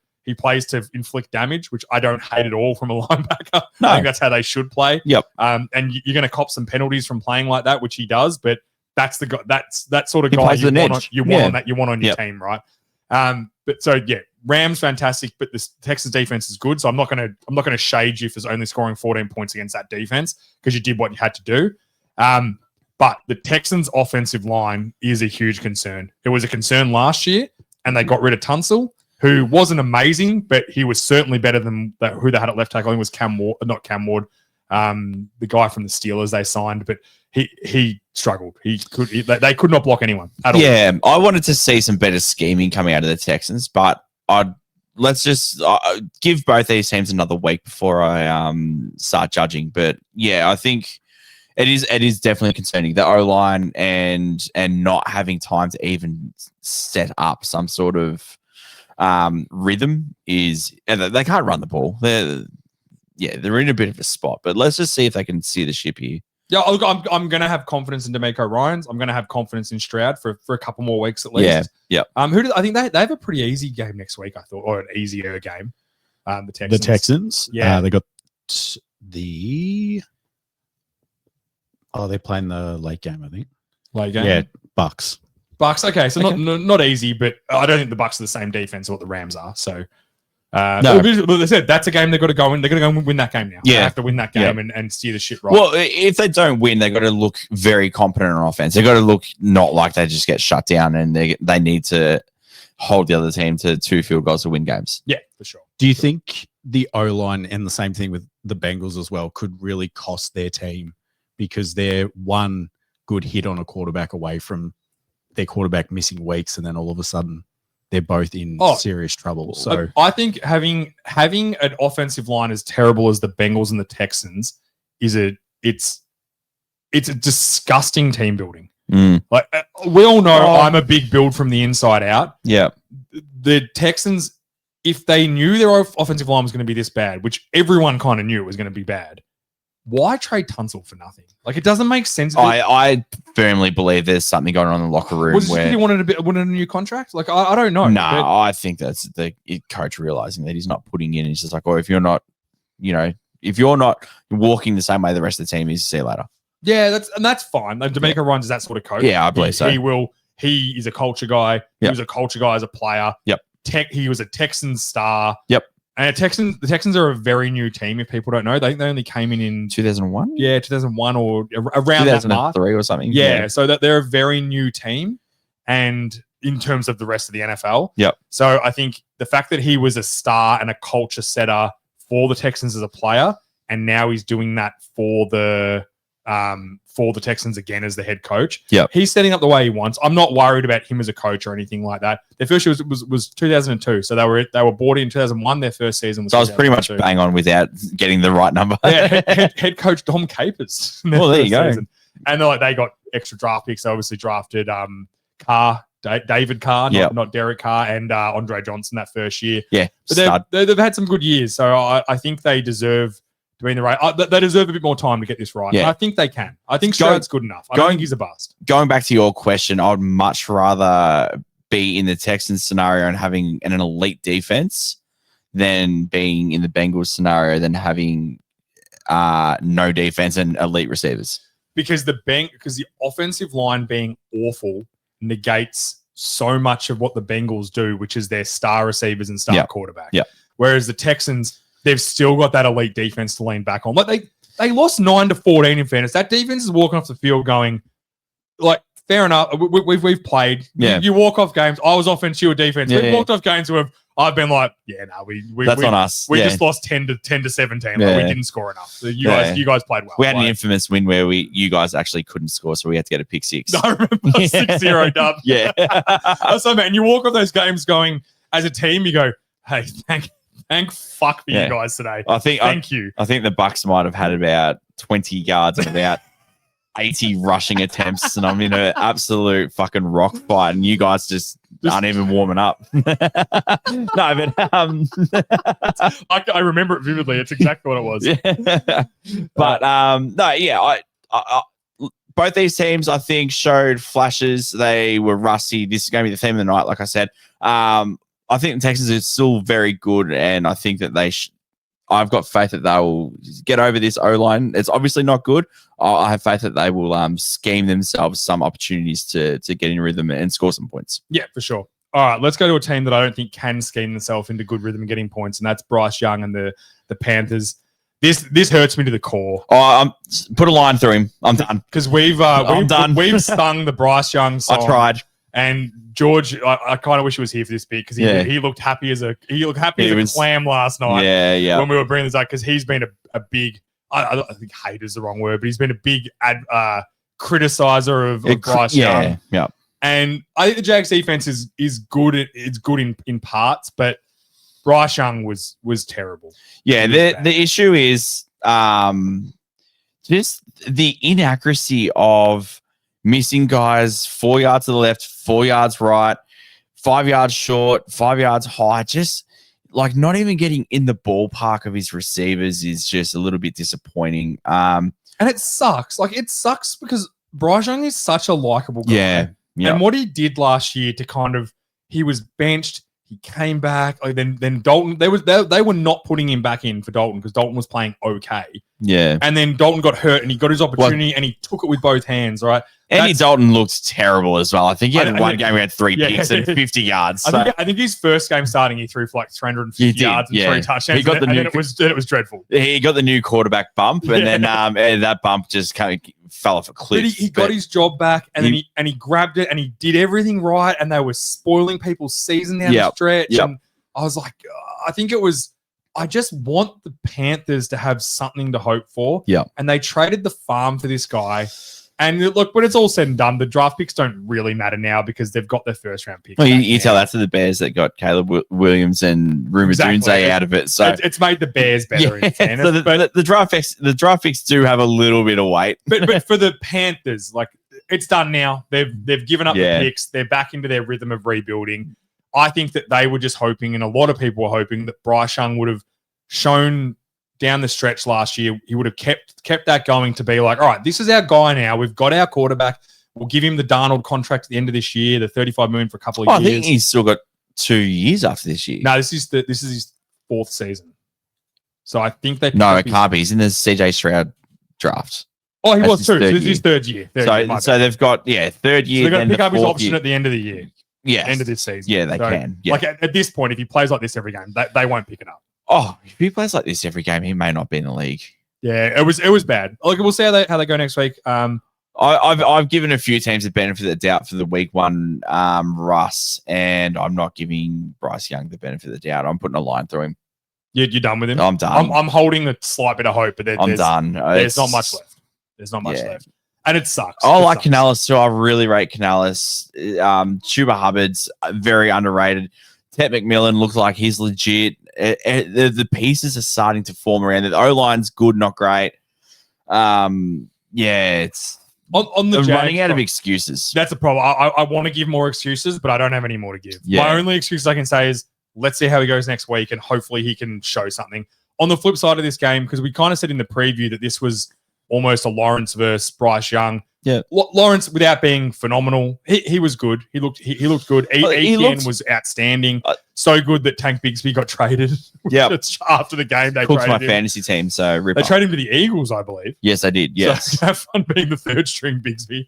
inflict damage, which I don't hate at all from a linebacker. No. I think that's how they should play. Yep. And you're going to cop some penalties from playing like that, which he does. But that's the guy. That's that sort of He guy plays you with an want, edge. you want on your Yep. team, right? But so yeah, Rams fantastic, but the Texans defense is good. So I'm not gonna shade you for only scoring 14 points against that defense because you did what you had to do. But the Texans offensive line is a huge concern. It was a concern last year, and they got rid of Tunsil, who wasn't amazing, but he was certainly better than who they had at left tackle. I think it was Cam Ward, not Cam Ward, the guy from the Steelers they signed, but he struggled. They could not block anyone at all. Yeah, I wanted to see some better scheming coming out of the Texans, but let's just give both these teams another week before I start judging. But yeah, I think it is definitely concerning, the O-line and not having time to even set up some sort of rhythm and they can't run the ball. They're in a bit of a spot, but let's just see if they can steer the ship here. Yeah, I'm going to have confidence in D'Amico Ryans. I'm going to have confidence in Stroud for a couple more weeks at least. Yeah. I think they have a pretty easy game next week, I thought, or an easier game. The Texans. The Texans? Yeah. They got they're playing the late game, I think. Late game? Yeah, Bucks. Bucks. Okay, so not easy, but I don't think the Bucks are the same defense as what the Rams are. So, No. but they said that's a game they've got to go in. They're going to go and win that game now. Yeah. They have to win that game and steer the shit right. Well, if they don't win, they've got to look very competent on offense. They've got to look not like they just get shut down, and they need to hold the other team to 2 field goals to win games. Yeah, for sure. Do you think the O-line and the same thing with the Bengals as well could really cost their team because they're one good hit on a quarterback away from their quarterback missing weeks, and then all of a sudden they're both in serious trouble? So I think having an offensive line as terrible as the Bengals and the Texans it's a disgusting team building. Like we all know, I'm a big build from the inside out. Yeah. The Texans, if they knew their offensive line was going to be this bad, which everyone kind of knew it was going to be bad, why trade Tunsil for nothing? Like, it doesn't make sense. I firmly believe there's something going on in the locker room Was it where he wanted a new contract? Like, I don't know. no, But I think that's the coach realizing that he's not putting in. He's just like, well, if you're not, if you're not walking the same way the rest of the team is, see you later. yeah, that's fine. Like, Domenico Ryan's that sort of coach. Yeah, I believe so. He is a culture guy. He Yep. was a culture guy as a player. Yep. He was a Texans star. Yep. And the Texans are a very new team. If people don't know, they only came in 2001. 2001 or around that mark. 2003 or something. Yeah, so that they're a very new team, and in terms of the rest of the NFL. Yep. So I think the fact that he was a star and a culture setter for the Texans as a player, and now he's doing that for the Texans again as the head coach. Yep. He's setting up the way he wants. I'm not worried about him as a coach or anything like that. Their first year was 2002, so they were bought in 2001. Their first season was. So I was pretty much bang on without getting the right number. Yeah, head coach Dom Capers. Well, there you go. Season. And they got extra draft picks. They obviously drafted David Carr, not Derek Carr, and Andre Johnson that first year. Yeah, but they've had some good years, so I think they deserve to be in the right. They deserve a bit more time to get this right. Yeah. I think they can. I think Stroud's good enough. I don't think he's a bust. Going back to your question, I'd much rather be in the Texans scenario and having an elite defense than being in the Bengals scenario than having no defense and elite receivers. Because the offensive line being awful negates so much of what the Bengals do, which is their star receivers and star quarterback. Yeah. Whereas the Texans, they've still got that elite defense to lean back on. Like they lost 9-14 in fairness. That defense is walking off the field going, like, fair enough. We've played. Yeah. You walk off games. I was offense, you were defense. Yeah, We've walked off games where I've been like, that's on us. We just lost 10 to 17. Like, we didn't score enough. So you guys played well. We had an infamous win where you guys actually couldn't score, so we had to get a pick six. I remember 6-0 dub. Yeah. So, man, you walk off those games going, as a team, you go, hey, thank fuck for you guys today. Thank you. I think the Bucks might have had about 20 yards and about 80 rushing attempts, and I'm in an absolute fucking rock fight, and you guys just aren't even warming up. No, but I remember it vividly. It's exactly what it was. Yeah. But no, yeah, I both these teams I think showed flashes. They were rusty. This is going to be the theme of the night, like I said. I think the Texans are still very good, and I think that I've got faith that they will get over this O-line. It's obviously not good. I have faith that they will scheme themselves some opportunities to get in rhythm and score some points. Yeah, for sure. All right, let's go to a team that I don't think can scheme themselves into good rhythm and getting points, and that's Bryce Young and the Panthers. This hurts me to the core. Put a line through him. I'm done. Because we've stung the Bryce Young song. I tried. And George, I kind of wish he was here for this bit because he looked happy as a clam last night. Yeah. When we were bringing this up, because he's been a big, I think hate is the wrong word, but he's been a big criticizer of Bryce Young. Yeah. And I think the Jags defense is good. It's good in parts, but Bryce Young was terrible. Yeah. The issue is just the inaccuracy of missing guys 4 yards to the left, 4 yards right, 5 yards short, 5 yards high. Just like not even getting in the ballpark of his receivers is just a little bit disappointing. And it sucks. Like, it sucks because Bryce Young is such a likable guy. Yeah. And what he did last year to he was benched. He came back. Like then Dalton, they were not putting him back in for Dalton because Dalton was playing okay. Yeah. And then Dalton got hurt and he got his opportunity and he took it with both hands, right? Andy Dalton looked terrible as well. I think he had one game, he had 3 picks and 50 yards. I think his first game starting, he threw for like 350 yards and 3 touchdowns. He got it was dreadful. He got the new quarterback bump, and then that bump just kind of fell off a cliff. But he got his job back, and then he grabbed it, and he did everything right, and they were spoiling people's season down the stretch. Yep. And I was like, I just want the Panthers to have something to hope for. Yeah. And they traded the farm for this guy. And look, when it's all said and done, the draft picks don't really matter now because they've got their first round pick. Well, you tell that to the Bears that got Caleb Williams and Rumer Dunze out of it. So it's made the Bears better in fairness. So the draft picks do have a little bit of weight. but for the Panthers, like it's done now. They've given up Yeah. the picks. They're back into their rhythm of rebuilding. I think that they were just hoping, and a lot of people were hoping, that Bryce Young would have shown down the stretch last year. He would have kept that going to be like, all right, this is our guy now. We've got our quarterback. We'll give him the Darnold contract at the end of this year, the $35 million for a couple of years. I think he's still got 2 years after this year. No, this is his 4th season. So I think they No, it can't be. He's in the CJ Stroud draft. Oh, he That's was his too. So third this is year. his 3rd year. So they've got 3rd year. So they're going then to pick the up his 4th option year. at the end of the year. Yes. End of this season. Yeah, they can. Yeah. Like at this point, if he plays like this every game, they won't pick it up. Oh, if he plays like this every game, he may not be in the league. Yeah, it was bad. Like, we'll see how they go next week. I've given a few teams the benefit of the doubt for the week 1 Russ, and I'm not giving Bryce Young the benefit of the doubt. I'm putting a line through him. You're done with him? I'm done. I'm holding a slight bit of hope, but I'm done. There's not much left. There's not much left. And it sucks. I It like sucks. Canales too. I really rate Canales. Chuba Hubbard's very underrated. Ted McMillan looks like he's legit. The pieces are starting to form around it. The O-line's good, not great. It's On the I'm Jags running out of front, excuses. That's a problem. I want to give more excuses, but I don't have any more to give. Yeah. My only excuse I can say is let's see how he goes next week, and hopefully he can show something. On the flip side of this game, because we kind of said in the preview that this was almost a Lawrence versus Bryce Young. Yeah. Lawrence, without being phenomenal, he was good. He looked good. Etienne was outstanding. So good that Tank Bigsby got traded. Yeah. After the game, they Cook's my traded him. fantasy team, so rip They off. traded him to the Eagles, I believe. Yes, I did. Yes. So have fun being the 3rd string Bigsby.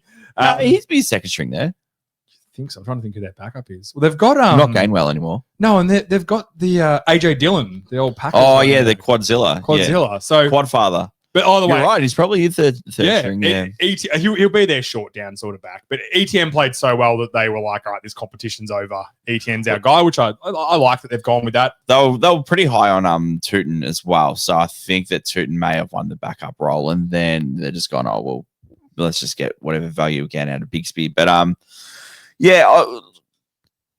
He's been 2nd string there. I think so. I'm trying to think who their backup is. Well, they've got Not Gainwell anymore. no, and they've got the AJ Dillon, the old Packers. Oh, running yeah, the back. Quadzilla. Quadzilla. So, Yeah. Quadfather. but either You're way, right. He's probably your third yeah, string. Yeah. He'll be their short down sort of back. But ETN played so well that they were like, all right, this competition's over. ETN's our guy, which I like that they've gone with that. They were pretty high on Tootin as well. So I think that Tootin may have won the backup role, and then they're just gone, oh, well, let's just get whatever value we can out of Bigsby. But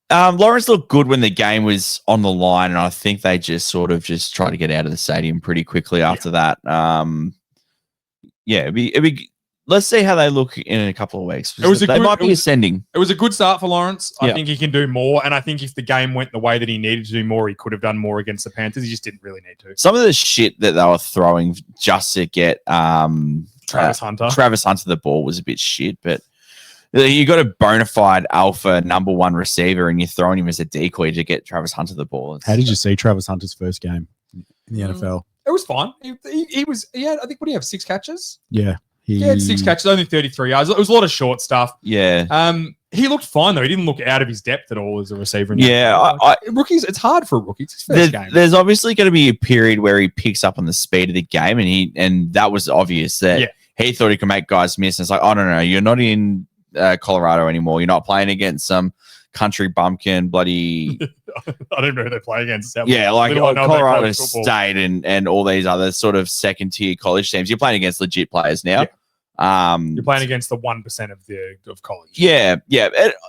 Lawrence looked good when the game was on the line, and I think they just tried to get out of the stadium pretty quickly after that. It'd be let's see how they look in a couple of weeks. They might be ascending. It was a good start for Lawrence. I Yeah. think he can do more. And I think if the game went the way that he needed to do more, he could have done more against the Panthers. He just didn't really need to. Some of the shit that they were throwing just to get Travis Hunter. Travis Hunter the ball was a bit shit, but you got a bona fide alpha number 1 receiver, and you're throwing him as a decoy to get Travis Hunter the ball. How did you see Travis Hunter's first game in the NFL? It was fine. He had, I think, what do you have, 6 catches? Yeah. He had 6 catches, only 33 yards. It was a lot of short stuff. Yeah. He looked fine though. He didn't look out of his depth at all as a receiver. Rookies, it's hard for rookies. It's his first game. There's obviously going to be a period where he picks up on the speed of the game, and that was obvious that he thought he could make guys miss. And it's like, oh no, you're not in Colorado anymore. You're not playing against some country bumpkin bloody. I don't know who they play against. Yeah, like Little I know Colorado they play football. State and all these other sort of 2nd-tier college teams. You're playing against legit players now. Yeah. You're playing against the 1% of college. Yeah.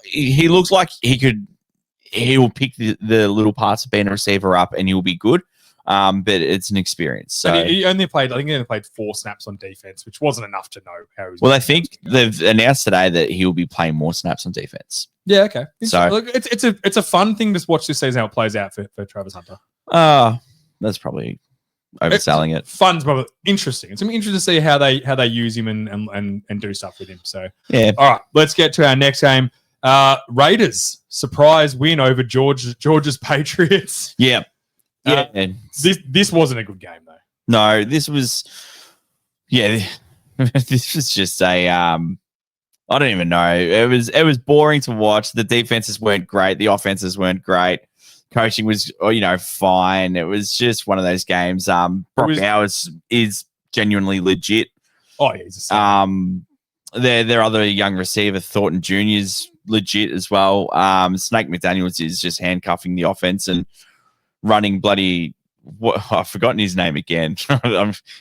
He looks like he will pick the little parts of being a receiver up, and he'll be good. But it's an experience. So And he only played 4 snaps on defense, which wasn't enough to know how he was. well, I think they've announced today that he'll be playing more snaps on defense. Yeah, okay. So- Look, it's a fun thing to watch this season how it plays out for Travis Hunter. That's probably overselling it. Fun's probably interesting. It's gonna be interesting to see how they use him and do stuff with him. So Yeah. all right, let's get to our next game. Raiders surprise win over Georgia's Patriots. Yeah. And This wasn't a good game though. no, this was this was just a I don't even know. It was boring to watch. The defenses weren't great. The offenses weren't great. Coaching was, fine. It was just one of those games. Brock Bowers is genuinely legit. Oh yeah, he's a Their other young receiver, Thornton Jr. is legit as well. Snake McDaniels is just handcuffing the offense and running bloody. I've forgotten his name again.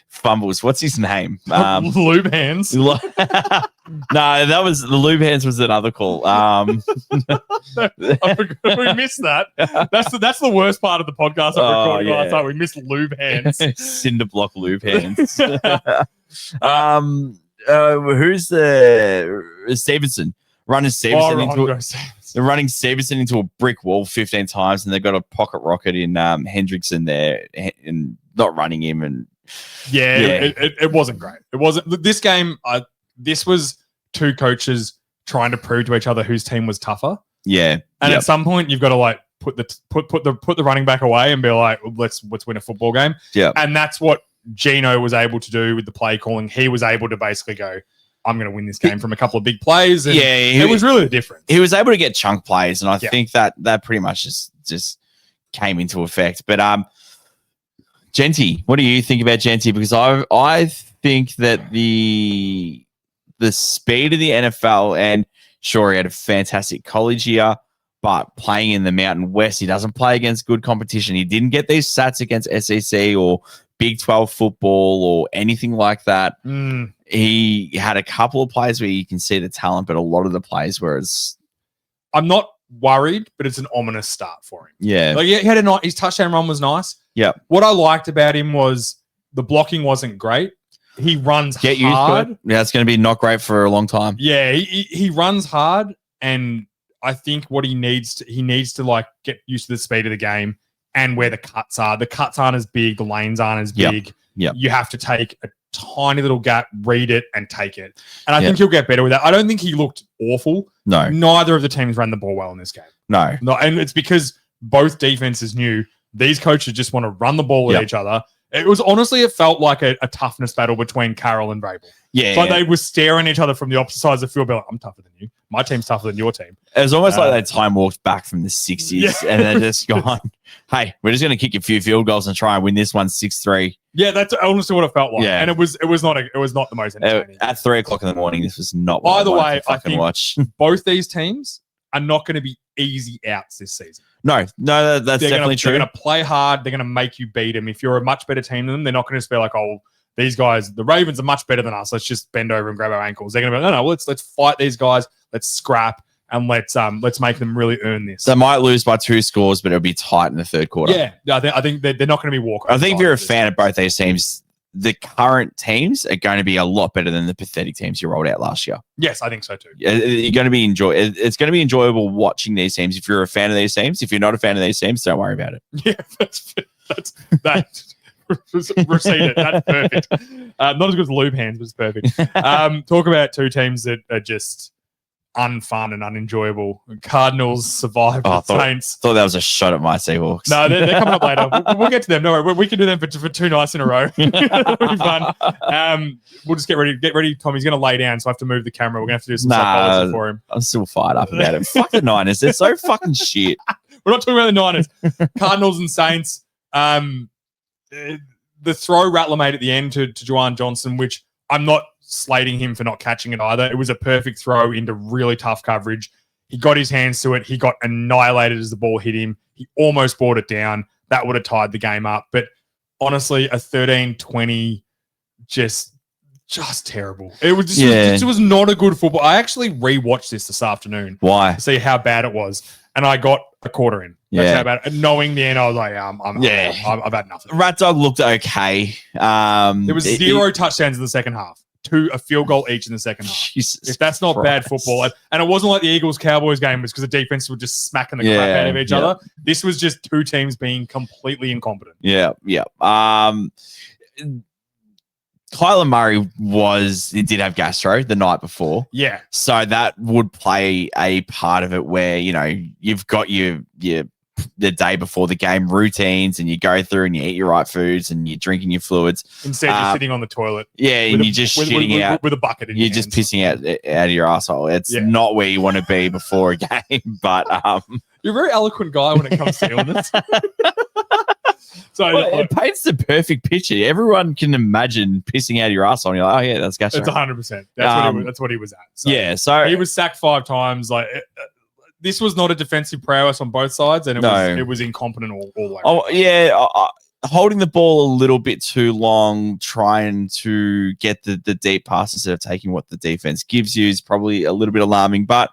Fumbles. What's his name? lube hands. No, that was the lube hands was another call. I forgot, we missed that. That's the worst part of the podcast I recorded last time. We missed lube hands. Cinder block lube hands. who's the Stevenson running Stevenson into Andre Stevenson. they're running Stevenson into a brick wall 15 times, and they've got a pocket rocket in Hendrickson there and not running him. And Yeah, it wasn't great. It wasn't. Look, this game. This was two coaches trying to prove to each other whose team was tougher. yeah, And yep. at some point, you've got to like put the running back away and be like, let's win a football game. Yeah. And that's what Gino was able to do with the play calling. He was able to basically go, I'm going to win this game from a couple of big plays. And it was really the difference. He was able to get chunk plays, and I Yeah. think that pretty much just came into effect. But Genty, what do you think about Genty? Because I think that the speed of the NFL, and sure, he had a fantastic college year, but playing in the Mountain West, he doesn't play against good competition. He didn't get these stats against SEC or Big 12 football or anything like that. He had a couple of plays where you can see the talent, but a lot of the plays where it's... I'm not worried, but it's an ominous start for him. Yeah. Like he had his touchdown run was nice. Yeah. What I liked about him was the blocking wasn't great. He runs Get used hard. to it. Yeah, it's going to be not great for a long time. Yeah, he runs hard, and I think what he needs to like get used to the speed of the game and where the cuts are. The cuts aren't as big, the lanes aren't as big. Yep. You have to take a tiny little gap, read it, and take it. And I think he'll get better with that. I don't think he looked awful. No. Neither of the teams ran the ball well in this game. No. And it's because both defenses knew these coaches just want to run the ball at each other. It was honestly, it felt like a toughness battle between Carroll and Vrabel. Yeah. It's like they were staring at each other from the opposite sides of the field, be like, I'm tougher than you. My team's tougher than your team. It was almost like they time walked back from the 60s Yeah. and they're just gone, hey, we're just going to kick a few field goals and try and win this one 6-3. Yeah, that's honestly what it felt like. Yeah. And it was not the most entertaining. At 3 o'clock in the morning, this was not By what the I wanted way, to fucking I think watch. both these teams are not going to be easy outs this season. No, that's definitely true. They're going to play hard. They're going to make you beat them. If you're a much better team than them, they're not going to just be like, oh, these guys, the Ravens are much better than us. Let's just bend over and grab our ankles. They're going to be like, no, let's fight these guys. Let's scrap and let's make them really earn this. They might lose by 2 scores, but it'll be tight in the third quarter. Yeah, I think they're not going to be walking. I think if you're a fan of both these teams, the current teams are going to be a lot better than the pathetic teams you rolled out last year. Yes, I think so too. You're going to be it's going to be enjoyable watching these teams. If you're a fan of these teams, if you're not a fan of these teams, don't worry about it. Yeah, that's receded. That's perfect. Not as good as lube hands, but it's perfect. Talk about two teams that are just unfun and unenjoyable. Cardinals survived the Saints. Thought that was a shot at my Seahawks. No, they're coming up later. We'll get to them. No worry. We can do them for 2 nights in a row. It'll be fun. We'll just get ready. Get ready, Tom. He's going to lay down, so I have to move the camera. We're going to have to do some psychology for him. I'm still fired up about it. Fuck the Niners. They're so fucking shit. We're not talking about the Niners. Cardinals and Saints. The throw Rattler made at the end to Juwan Johnson, which I'm not slating him for not catching it either. It was a perfect throw into really tough coverage. He got his hands to it. He got annihilated as the ball hit him. He almost brought it down. That would have tied the game up. But honestly, a 13-20, just terrible. It was just, it was not a good football. I actually rewatched this afternoon. Why? To see how bad it was. And I got a quarter in. That's how bad. And knowing the end, I was like, I've had nothing. Rat Dog looked okay. There was 0 touchdowns in the second half. A field goal each in the second half. Jesus if that's not Christ. bad football, and it wasn't like the Eagles-Cowboys game was because the defense were just smacking the crap out of each other. This was just two teams being completely incompetent. Yeah. Kyler Murray did have gastro the night before. Yeah. So that would play a part of it where, you've got your the day before the game routines and you go through and you eat your right foods and you're drinking your fluids. Instead of sitting on the toilet. Yeah, and you're just shitting out. With a bucket in You're just pissing out of your asshole. It's not where you want to be before a game, but... You're a very eloquent guy when it comes to illness. It paints the perfect picture. Everyone can imagine pissing out of your asshole. And you're like, oh, yeah, that's gastro. It's 100%. That's what he was at. So so... He was sacked 5 times. This was not a defensive prowess on both sides, and it was incompetent all over. Oh, yeah. Holding the ball a little bit too long, trying to get the deep pass instead of taking what the defense gives you is probably a little bit alarming, but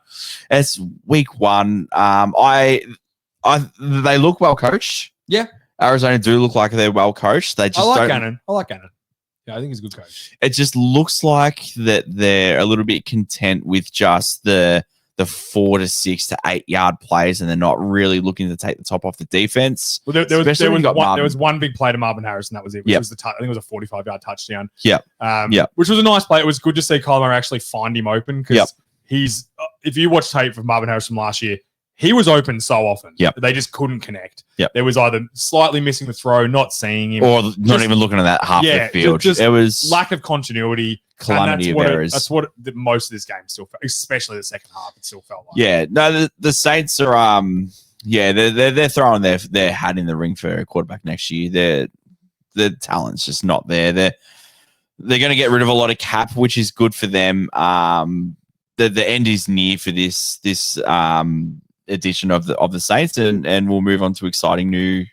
it's week 1. They look well coached. Yeah. Arizona do look like they're well coached. They just I like Gannon. Yeah, I think he's a good coach. It just looks like that they're a little bit content with just the 4 to 6 to 8 yard plays, and they're not really looking to take the top off the defense. Well, there Especially when you got Marvin. was one big play to Marvin Harris, and that was it. Which Yep. was I think it was a 45-yard touchdown. Yeah. Which was a nice play. It was good to see Kyler Murray actually find him open because he's. If you watch tape of Marvin Harris from last year, he was open so often. Yep. They just couldn't connect. Yep. There was either slightly missing the throw, not seeing him, Or not even looking at that half the field. just It was lack of continuity. calamity of errors. That's what most of this game still felt, especially the second half. It still felt like. Yeah, no, the Saints are they're throwing their hat in the ring for a quarterback next year. The talent's just not there. They're going to get rid of a lot of cap, which is good for them. The end is near for this edition of the Saints, and we'll move on to exciting new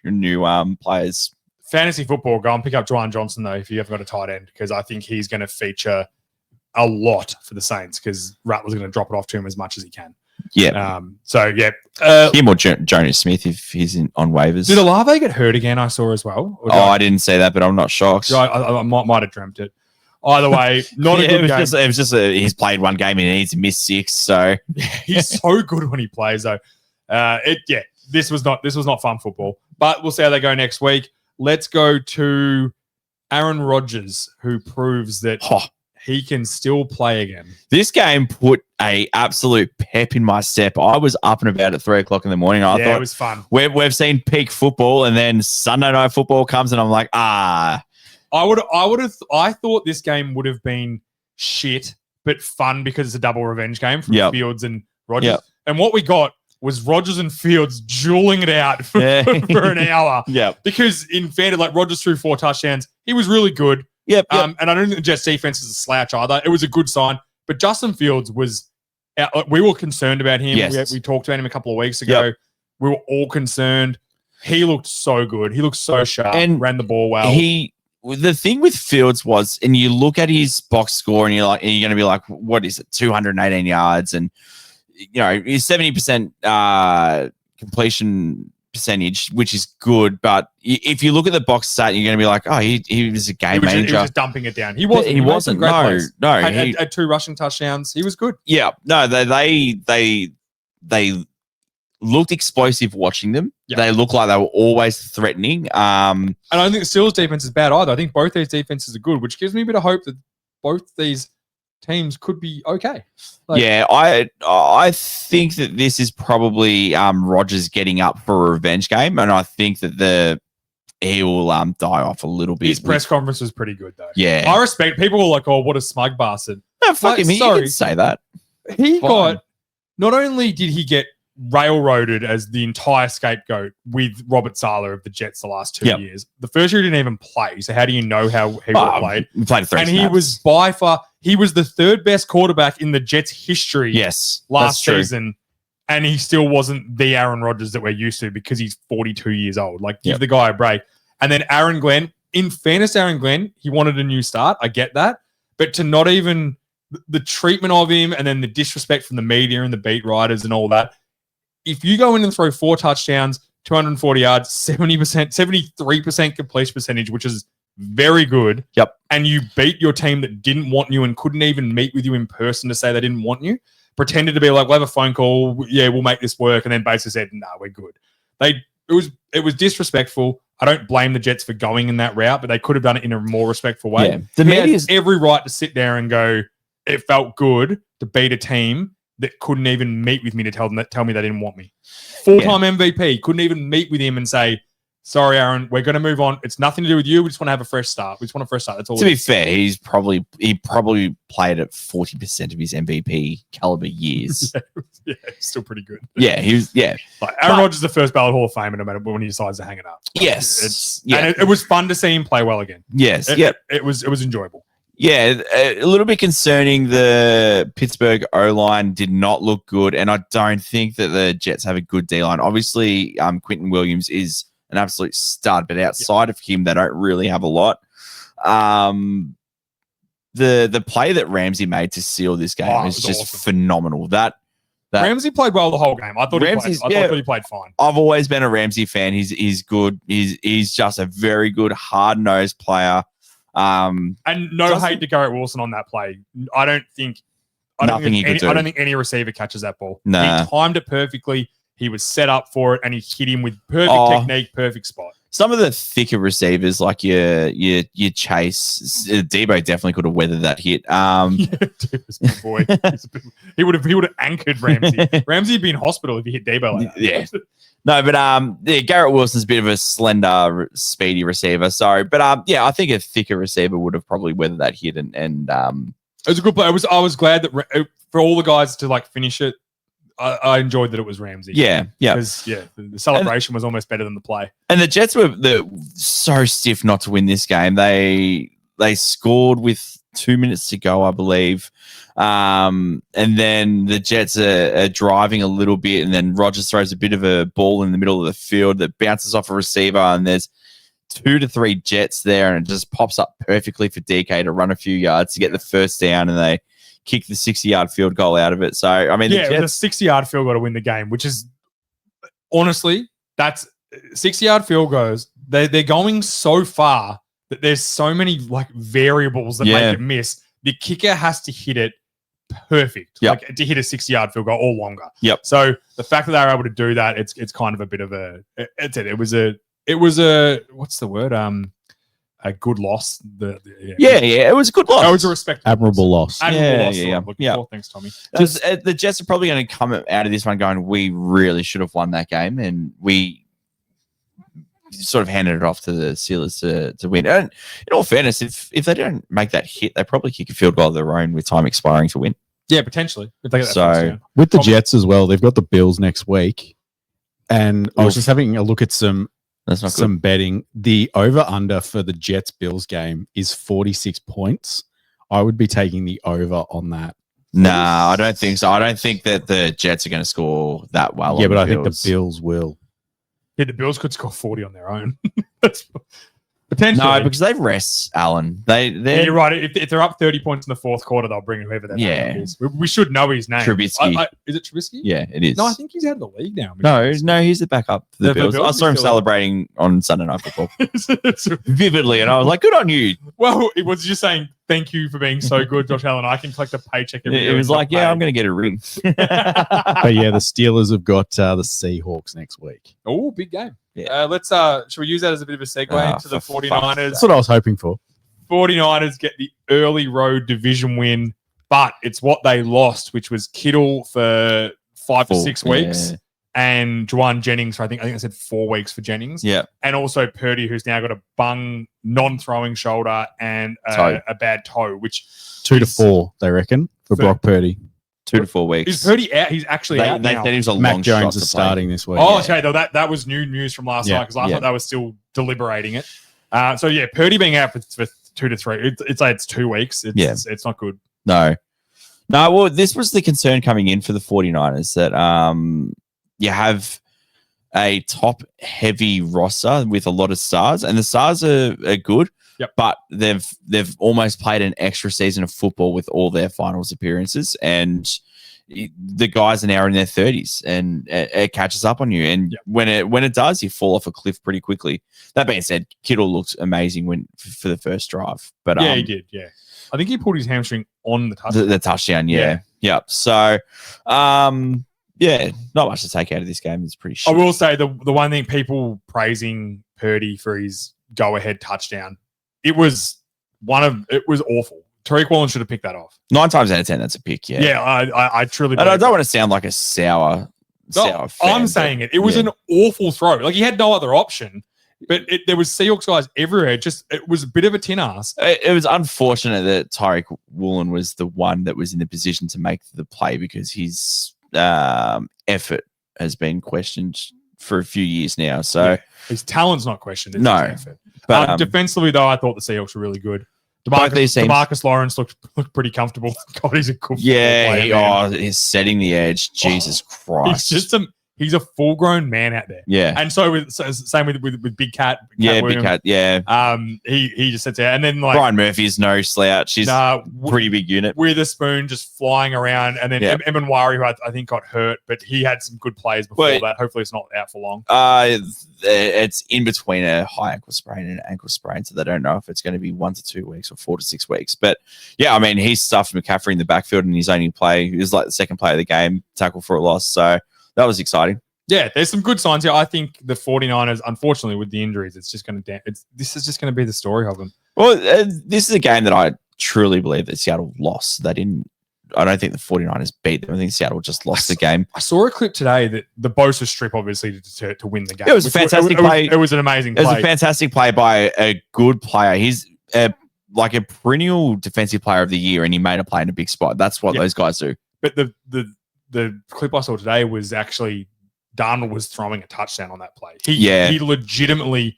players. Fantasy football, go and pick up Juwan Johnson, though, if you haven't got a tight end, because I think he's going to feature a lot for the Saints because Rattler's going to drop it off to him as much as he can. Yeah. Him or Jonas Smith if he's on waivers. Did Olave get hurt again, I saw as well? I didn't say that, but I'm not shocked. I might have dreamt it. Either way, not a good game. It was just he's played one game and he needs to miss 6. So he's so good when he plays, though. This was not fun football, but we'll see how they go next week. Let's go to Aaron Rodgers, who proves that he can still play again. This game put a absolute pep in my step. I was up and about at 3 o'clock in the morning. I thought it was fun. We've seen peak football, and then Sunday night football comes, and I'm like, I thought this game would have been shit, but fun because it's a double revenge game from Fields and Rodgers. Yep. And what we got was Rodgers and Fields dueling it out for an hour. Yeah. Because in fairness, like Rodgers threw 4 touchdowns. He was really good. Yep. And I don't think the Jets defense is a slouch either. It was a good sign. But Justin Fields was we were concerned about him. Yes. We talked about him a couple of weeks ago. Yep. We were all concerned. He looked so good. He looked so sharp and ran the ball well. The thing with Fields was, and you look at his box score, and you're going to be like, what is it, 218 yards, and he's 70% completion percentage, which is good. But if you look at the box stat, you're going to be like, oh, he was a game manager. He was just dumping it down. He wasn't. He wasn't. No. He had 2 rushing touchdowns. He was good. Yeah. No. They looked explosive watching them. Yep. They looked like they were always threatening. And I don't think the Steelers defense is bad either. I think both these defenses are good, which gives me a bit of hope that both these teams could be okay. I think that this is probably Rodgers getting up for a revenge game, and I think that he will die off a little bit. His press conference was pretty good, though. Yeah. I respect people were like, oh, what a smug bastard. No, fuck him. You can say that. Not only did he get railroaded as the entire scapegoat with Robert Saleh of the Jets the last 2 years. The first year he didn't even play, so how do you know how he would have played? He played 3 and snaps. he was by far, he was the 3rd best quarterback in the Jets' history last season, and he still wasn't the Aaron Rodgers that we're used to because he's 42 years old. Like, give the guy a break. And then Aaron Glenn, in fairness, Aaron Glenn, he wanted a new start. I get that. But to not even the treatment of him and then the disrespect from the media and the beat writers and all that, if you go in and throw 4 touchdowns, 240 yards, 73% completion percentage, which is very good. Yep. And you beat your team that didn't want you and couldn't even meet with you in person to say they didn't want you, pretended to be like, we'll have a phone call. Yeah, we'll make this work. And then basically said, no, we're good. It was disrespectful. I don't blame the Jets for going in that route, but they could have done it in a more respectful way. Yeah. The media has every right to sit there and go, it felt good to beat a team that couldn't even meet with me to tell me they didn't want me. 4-time MVP couldn't even meet with him and say, sorry, Aaron, we're going to move on. It's nothing to do with you. We just want to have a fresh start. We just want a fresh start. That's all. To be fair, he probably played at 40% of his MVP caliber years. Yeah, still pretty good. Yeah, he was. Yeah, like Aaron Rodgers is the first ballot Hall of Famer, no matter when he decides to hang it up. Yes, and it was fun to see him play well again. Yes, it was enjoyable. Yeah, a little bit concerning. The Pittsburgh O-line did not look good, and I don't think that the Jets have a good D-line. Obviously, Quentin Williams is an absolute stud, but outside of him, they don't really have a lot. The play that Ramsey made to seal this game is just awesome. Phenomenal. That Ramsey played well the whole game. I thought he played fine. I've always been a Ramsey fan. He's good. He's just a very good hard-nosed player. Um, And no Justin- hate to Garrett Wilson on that play. I don't think Nothing he could do. I don't think any receiver catches that ball. Nah. He timed it perfectly. He was set up for it, and he hit him with perfect technique, perfect spot. some of the thicker receivers, like your Chase, Debo definitely could have weathered that hit. Dude, this big boy. He would have anchored Ramsey. Ramsey would be in hospital if he hit Debo like that. Yeah. No, but yeah, Garrett Wilson's a bit of a slender, speedy receiver. So, but yeah, I think a thicker receiver would have probably weathered that hit. And It was a good play. I was glad that for all the guys to like finish it. I enjoyed that it was Ramsey. yeah. Because the celebration was almost better than the play. And the Jets were so stiff not to win this game. They scored with 2 minutes to go, I believe. And then the Jets are driving a little bit, and then Rodgers throws a bit of a ball in the middle of the field that bounces off a receiver, and there's 2 to 3 Jets there, and it just pops up perfectly for DK to run a few yards to get the first down, and they kick the 60-yard field goal out of it. So, I mean, it was a 60-yard field goal to win the game, which is honestly, that's 60-yard field goals. They're going so far that there's so many like variables that make it miss. The kicker has to hit it perfect, like to hit a 60-yard field goal or longer. Yep. So the fact that they were able to do that, it's kind of a bit of a. It was a what's the word? A good loss. It was a good loss. That was a respectable, Admirable loss. Admirable loss. Yeah. I'm looking for. Thanks, Tommy. The Jets are probably going to come out of this one going, we really should have won that game, and we sort of handed it off to the Steelers to win. And in all fairness, if they don't make that hit, they probably kick a field goal of their own with time expiring to win. Yeah, potentially. If they get that So- first down. With the Jets as well, they've got the Bills next week. And I was just having a look at some That's not some betting. The over-under for the Jets-Bills game is 46 points. I would be taking the over on that. good. Nah, I don't think so. I don't think that the Jets are going to score that well. Yeah, on but the I think the Bills. Bills will. Yeah, the Bills could score 40 on their own. That's potentially. No, because they rest Allen. They're You're right. If they're up 30 points in the fourth quarter, they'll bring whoever that is. We should know his name. Trubisky. Is it Trubisky? Yeah, it is. No, I think he's out of the league now. No, he's the backup for the The Bills. Bills I saw him is still- celebrating on Sunday Night Football vividly, and I was like, "Good on you." Well, it was just saying thank you for being so good, Josh Allen. I can collect a paycheck every year. It was like, "Yeah, I'm going to get a ring." But yeah, the Steelers have got the Seahawks next week. Oh, big game. Yeah. Let's should we use that as a bit of a segue into the for 49ers? That's what I was hoping for. 49ers get the early road division win, but it's what they lost, which was Kittle for 5 to 6 weeks. Yeah. And Juwan Jennings for I think I said 4 weeks for Jennings. Yeah. And also Purdy, who's now got a bung non-throwing shoulder and a bad toe, which 2 to is- 4, they reckon, for Brock Purdy. 2 to 4 weeks. Is Purdy out? He's actually They out now. said he was a Mac long Jones shot is to play. starting this week. Oh, okay. Though that was new news from last Yeah, night because I yeah. thought they were still deliberating it. So yeah, Purdy being out for 2 to 3. It's 2 weeks. It's not good. No. Well, this was the concern coming in for the 49ers that you have a top heavy roster with a lot of stars, and the stars are good. Yep. But they've almost played an extra season of football with all their finals appearances, and the guys are now in their 30s, and it catches up on you. And when it does, you fall off a cliff pretty quickly. That being said, Kittle looked amazing for the first drive. But Yeah, he did. Yeah, I think he pulled his hamstring on the touchdown. the touchdown, yeah. So, not much to take out of this game. It's pretty I shit. will say the one thing people praising Purdy for his go-ahead touchdown, it was awful. Tariq Woolen should have picked that off. 9 times out of 10, that's a pick. Yeah. Yeah, I truly. And I believe don't that. want to sound like a sour. No, fan, I'm but saying it. It was yeah. an awful throw. Like he had no other option. But there was Seahawks guys everywhere. It was a bit of a tin ass. It was unfortunate that Tyreek Woolen was the one that was in the position to make the play because his effort has been questioned for a few years now. So, His talent's not questioned. It's No. his effort. but Defensively, though, I thought the Seahawks were really good. Both these teams- DeMarcus Lawrence looked pretty comfortable. God, he's a cool yeah, player, man. he's setting the edge. Jesus Christ. He's just he's a full grown man out there. Yeah. And so same with Big Cat. Yeah, Williams. Big Cat. Yeah. He just sits there, and then like Brian Murphy's no slouch. She's pretty big unit. Witherspoon just flying around, and then Emanwari, who I think got hurt, but he had some good plays before that. Hopefully, it's not out for long. It's in between a high ankle sprain and an ankle sprain, so they don't know if it's going to be 1 to 2 weeks or 4 to 6 weeks. But yeah, I mean, he stuffed McCaffrey in the backfield in his only play. He was like the second play of the game, tackle for a loss. So that was exciting. Yeah, there's some good signs here. I think the 49ers, unfortunately, with the injuries, it's just going to this is just going to be the story of them. Well, this is a game that I truly believe that Seattle lost. I don't think the 49ers beat them. I think Seattle just lost the game. I saw a clip today that the Bosa strip, obviously, to win the game. It was a fantastic play. It was an amazing play. It was a fantastic play by a good player. He's like a perennial defensive player of the year, and he made a play in a big spot. That's what those guys do. But the clip I saw today was actually Darnold was throwing a touchdown on that play. He legitimately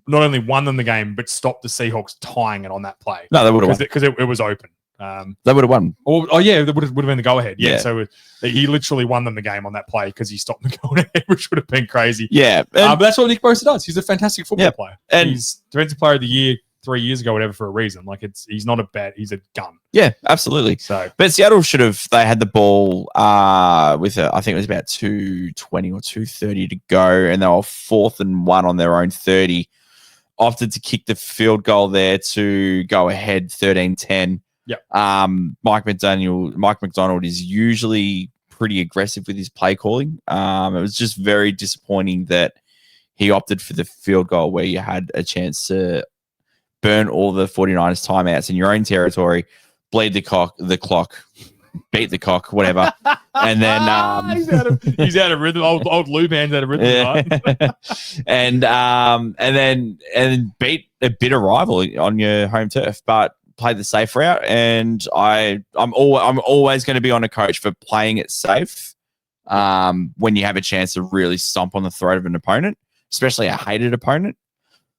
not only won them the game, but stopped the Seahawks tying it on that play. No, they would have won. Because it was open. They would have won. It would have been the go-ahead. Yeah, so he literally won them the game on that play because he stopped the go-ahead, which would have been crazy. Yeah. But that's what Nick Bosa does. He's a fantastic football player. And he's Defensive Player of the Year 3 years ago, whatever, for a reason. Like he's not a bat, he's a gun. Yeah, absolutely. So, but Seattle they had the ball with I think it was about 2:20 or 2:30 to go, and they were 4th and 1 on their own 30. Opted to kick the field goal there to go ahead 13-10. Yeah. Mike McDonald is usually pretty aggressive with his play calling. It was just very disappointing that he opted for the field goal where you had a chance to burn all the 49ers timeouts in your own territory, bleed the clock, beat the cock, whatever. And then he's out of rhythm. Old Lou Band's out of rhythm, right? and then beat a bitter rival on your home turf, but played the safe route. And I'm always going to be on a coach for playing it safe when you have a chance to really stomp on the throat of an opponent, especially a hated opponent.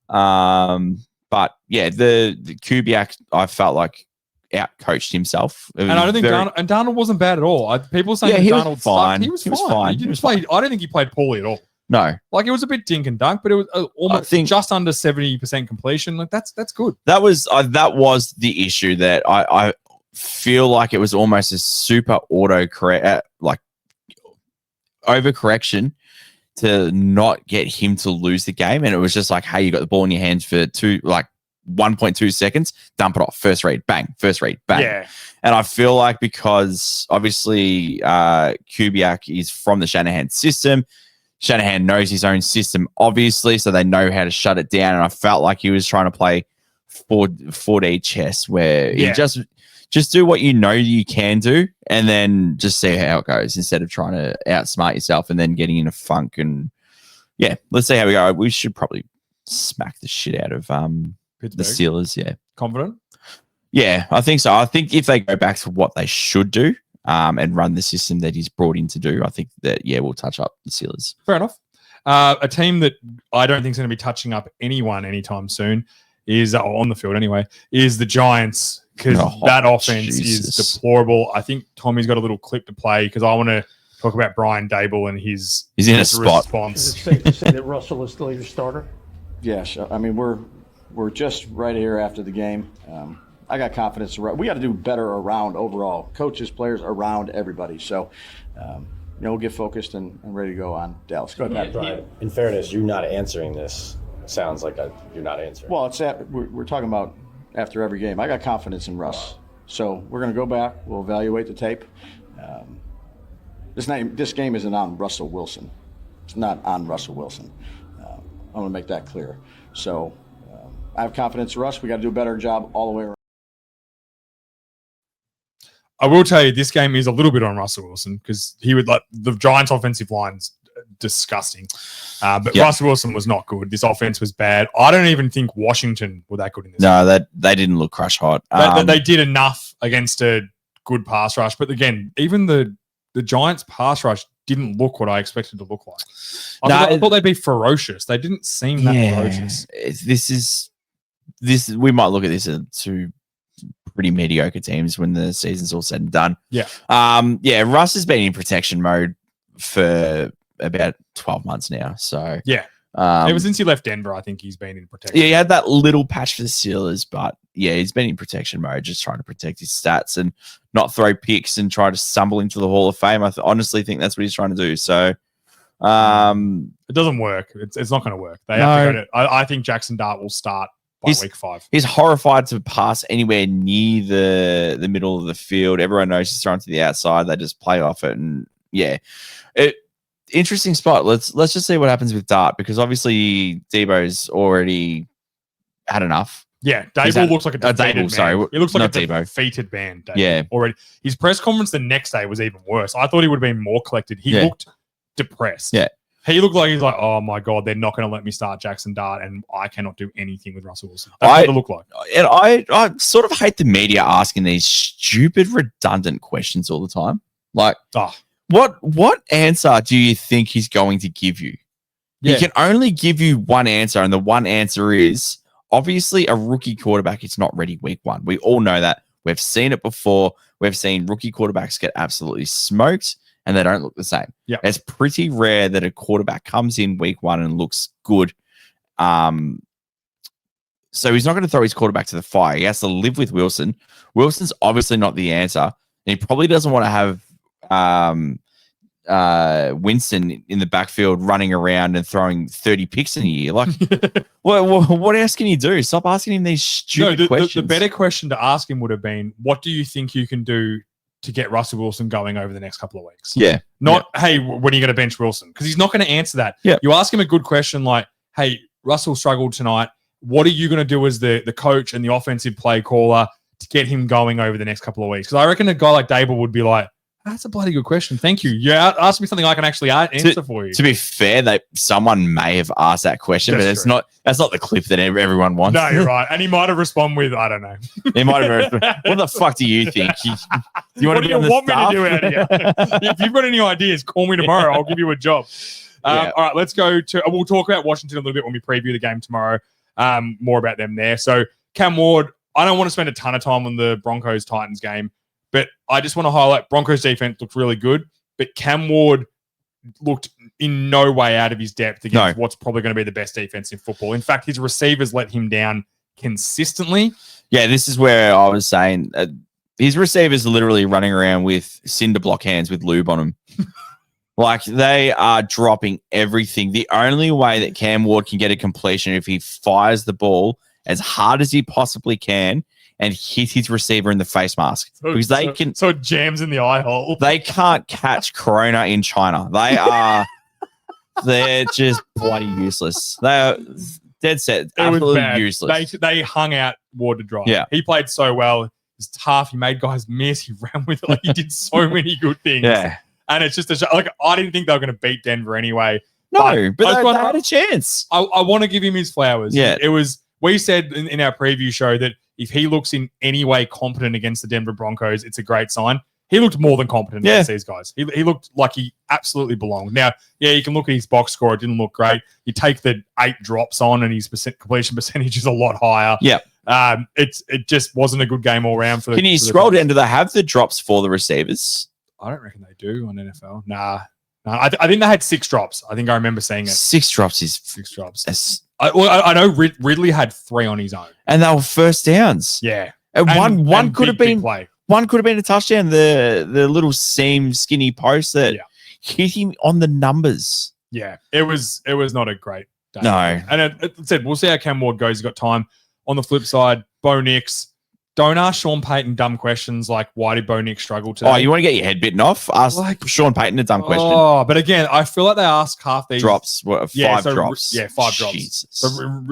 But yeah, the Kubiak, I felt like out-coached himself. And I don't think Darnold wasn't bad at all. People saying Darnold was fine. He was fine. He didn't play. I don't think he played poorly at all. No, like it was a bit dink and dunk, but it was almost just under 70% completion. Like that's good. That was the issue that I feel like it was almost a super autocorrect, like overcorrection to not get him to lose the game. And it was just like, hey, you got the ball in your hands for 1.2 seconds, dump it off, first read, bang, bang. Yeah. And I feel like because obviously Kubiak is from the Shanahan system, Shanahan knows his own system, obviously, so they know how to shut it down. And I felt like he was trying to play 4D chess where you just do what you know you can do and then just see how it goes instead of trying to outsmart yourself and then getting in a funk. And yeah, let's see how we go. We should probably smack the shit out of the Steelers. Yeah. Confident? Yeah, I think so. I think if they go back to what they should do and run the system that he's brought in to do, I think that, we'll touch up the Steelers. Fair enough. A team that I don't think is going to be touching up anyone anytime soon is, on the field anyway, is the Giants. Because that offense is deplorable. I think Tommy's got a little clip to play because I want to talk about Brian Dable and he's in a spot. Is it safe to say that Russell is still your starter? Yes. I mean, we're just right here after the game. I got confidence. We got to do better around overall. Coaches, players, around everybody. So, we'll get focused and ready to go on Dallas. Go ahead, Matt. In fairness, you're not answering this. Sounds like you're not answering. Well, we're talking about after every game. I got confidence in Russ. So we're going to go back. We'll evaluate the tape. This game isn't on Russell Wilson. It's not on Russell Wilson. I want to make that clear. So I have confidence in Russ. We got to do a better job all the way around. I will tell you, this game is a little bit on Russell Wilson because he would the Giants' offensive line's disgusting. But Russell Wilson was not good. This offense was bad. I don't even think Washington were that good in this game. No, they didn't look crush hot. They did enough against a good pass rush. But again, even the Giants' pass rush didn't look what I expected to look like. I thought they'd be ferocious. They didn't seem that ferocious. We might look at this as two pretty mediocre teams when the season's all said and done. Yeah. Russ has been in protection mode for about 12 months now. So Yeah. um, Ever since he left Denver, I think he's been in protection. yeah, he had that little patch for the Steelers, but yeah, he's been in protection mode, just trying to protect his stats and not throw picks and try to stumble into the Hall of Fame. I honestly think that's what he's trying to do. So it doesn't work. It's not going to work. They have to go to. I think Jackson Dart will start by week 5. he's horrified to pass anywhere near the middle of the field. Everyone knows he's thrown to the outside. They just play off it, and yeah, interesting spot. Let's just see what happens with Dart, because obviously Debo's already had enough. Yeah, Dable looks like a defeated man. Sorry, he looks like not a Debo. defeated man. Dable, Yeah, already. His press conference the next day was even worse. I thought he would have been more collected. He looked depressed. Yeah. He looked like he's like, oh my God, they're not going to let me start Jackson Dart and I cannot do anything with Russell Wilson. That's what it looked like. And I sort of hate the media asking these stupid, redundant questions all the time. Like, what answer do you think he's going to give you? Yeah. He can only give you one answer, and the one answer is obviously a rookie quarterback is not ready week 1. We all know that. We've seen it before. We've seen rookie quarterbacks get absolutely smoked, and they don't look the same. Yeah, it's pretty rare that a quarterback comes in week 1 and looks good. So he's not going to throw his quarterback to the fire. He has to live with Wilson. Wilson's obviously not the answer, and he probably doesn't want to have Winston in the backfield running around and throwing 30 picks in a year. Like, what else can you do? Stop asking him these stupid questions. The better question to ask him would have been, what do you think you can do to get Russell Wilson going over the next couple of weeks? Yeah. Not, hey, when are you going to bench Wilson? Because he's not going to answer that. Yeah. You ask him a good question like, hey, Russell struggled tonight. What are you going to do as the coach and the offensive play caller to get him going over the next couple of weeks? Because I reckon a guy like Dable would be like, that's a bloody good question. Thank you. Yeah, ask me something I can actually answer for you. To be fair, someone may have asked that question, That's but true. that's not the clip that everyone wants. No, you're right. And he might have responded with, I don't know. He might have. What the fuck do you think? Do you want to be on the want me staff? to do out here? If you've got any ideas, call me tomorrow. I'll give you a job. All right, let's go to. We'll talk about Washington a little bit when we preview the game tomorrow. More about them there. So Cam Ward. I don't want to spend a ton of time on the Broncos Titans game, but I just want to highlight Broncos defense looked really good, but Cam Ward looked in no way out of his depth against what's probably going to be the best defense in football. In fact, his receivers let him down consistently. Yeah, this is where I was saying his receivers are literally running around with cinder block hands with lube on them. Like, they are dropping everything. The only way that Cam Ward can get a completion if he fires the ball as hard as he possibly can and hit his receiver in the face mask, because so it jams in the eye hole. They can't catch Corona in China. They're just bloody useless. They are dead set, absolutely useless. They hung out Ward to dry. Yeah, he played so well. He was tough. He made guys miss. He ran with it. Like, he did so many good things. Yeah, and it's just like, I didn't think they were going to beat Denver anyway. No, but they had a chance. I want to give him his flowers. Yeah, it was. We said in our preview show that if he looks in any way competent against the Denver Broncos, it's a great sign. He looked more than competent against these guys. He looked like he absolutely belonged. Now, you can look at his box score. It didn't look great. You take the 8 drops on and his completion percentage is a lot higher. Yeah. It just wasn't a good game all round. Can you scroll down? Do they have the drops for the receivers? I don't reckon they do on NFL. Nah. I think they had 6 drops. I think I remember seeing it. 6 drops is 6 drops. I know Ridley had 3 on his own, and they were first downs. Yeah, and one could have been play. One could have been a touchdown. The little seam skinny post that hit him on the numbers. Yeah, it was not a great day. No, and it said we'll see how Cam Ward goes. He's got time. On the flip side, Bo Nix. Don't ask Sean Payton dumb questions like, why did Bo Nix struggle today? Oh, you want to get your head bitten off? Ask Sean Payton a dumb question. Oh, but again, I feel like they ask half these drops. 5 drops. Yeah, 5 drops. Jesus. So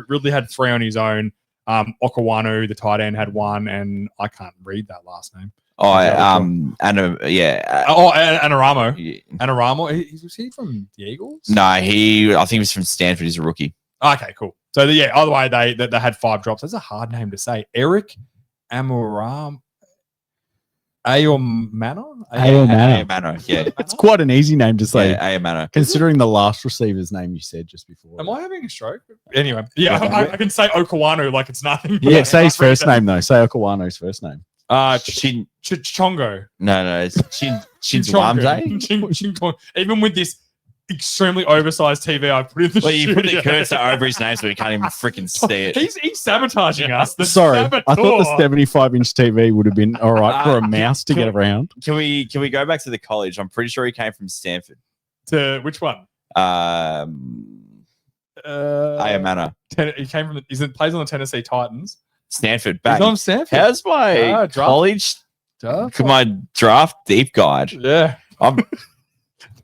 Ridley had 3 on his own. Okawanu, the tight end, had 1, and I can't read that last name. Anaramo. Anaramo. Was he from the Eagles? No, I think he was from Stanford. He's a rookie. Okay, cool. So either way, they had 5 drops. That's a hard name to say. Eric Amoram. Ayomano? Ayomano, yeah. It's quite an easy name to say. Yeah, Ayomano. Considering the last receiver's name you said just before. Am I having a stroke? Anyway, I can say Okawanu like it's nothing. Yeah, say his first name though. Say Okawano's first name. Chongo. No, it's Chinzwamze. Even with this extremely oversized TV I put in the Well, you put the studio. cursor over his name so we can't even freaking see it. He's sabotaging us. The Sorry, I thought the saboteur. 75-inch TV would have been all right for a mouse to can get around. Can we go back to the college? I'm pretty sure he came from Stanford. To which one? Ayamana. He came from. Plays on the Tennessee Titans. Stanford. He's Back. on Stanford. How's my draft. college? My draft deep guide. Yeah. I'm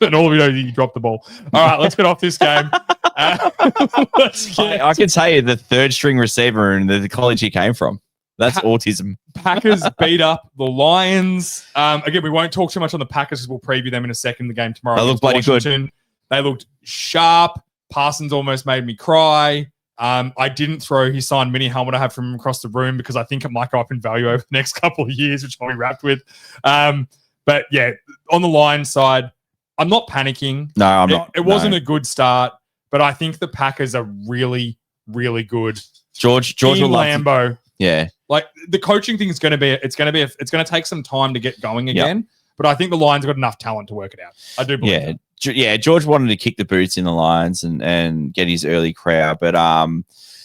And all of you know you dropped the ball. All right, let's get off this game. I can tell you the third string receiver in the college he came from. That's autism. Packers beat up the Lions. Again, we won't talk too much on the Packers because we'll preview them in a second. The game tomorrow. They look against bloody good. Washington. They looked sharp. Parsons almost made me cry. I didn't throw his signed mini helmet I have from him across the room because I think it might go up in value over the next couple of years, which I'll be wrapped with. But yeah, on the Lions side, I'm not panicking. No, I'm not. It wasn't a good start, but I think the Packers are really, really good. George in will love Lambeau. Yeah. Like the coaching thing is going to be, it's going to take some time to get going again. But I think the Lions got enough talent to work it out. I do believe that. Yeah, George wanted to kick the boots in the Lions and get his early crowd, but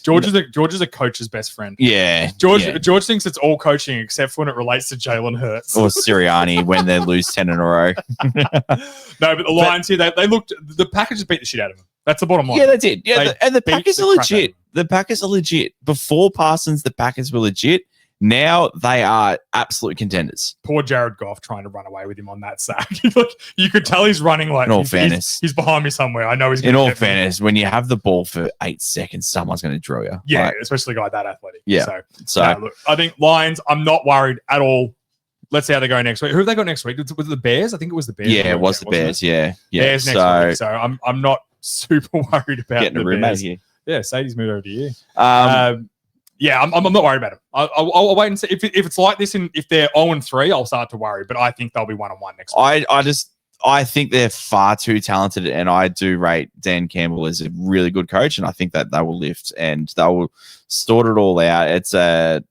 George is a coach's best friend. Yeah, George thinks it's all coaching except when it relates to Jalen Hurts or Sirianni when they lose 10 in a row. No, but the Lions here, they looked. The Packers just beat the shit out of them. That's the bottom line. Yeah, they did. Yeah, and the beat Packers are the crap out of legit. The Packers are legit. Before Parsons, the Packers were legit. Now they are absolute contenders. Poor Jared Goff trying to run away with him on that sack. Like, you could tell he's running like. In all he's, fairness, he's behind me somewhere. I know he's. In all fairness, when you have the ball for 8 seconds, someone's going to drill you. Yeah, Like, especially a guy that athletic. Yeah. So no, look, I think Lions. I'm not worried at all. Let's see how they go next week. Who have they got next week? Was it the Bears? I think it was the Bears. Yeah, it was the Bears. Yeah, Bears next week. So I'm not super worried about getting the a roommate Bears. here. Yeah, Sadie's moved over to you. Yeah, I'm not worried about them. I'll wait and see if it's like this. And if they're 0-3, I'll start to worry. But I think they'll be 1-1 next week. I think they're far too talented, and I do rate Dan Campbell as a really good coach, and I think that they will lift and they will sort it all out. It's a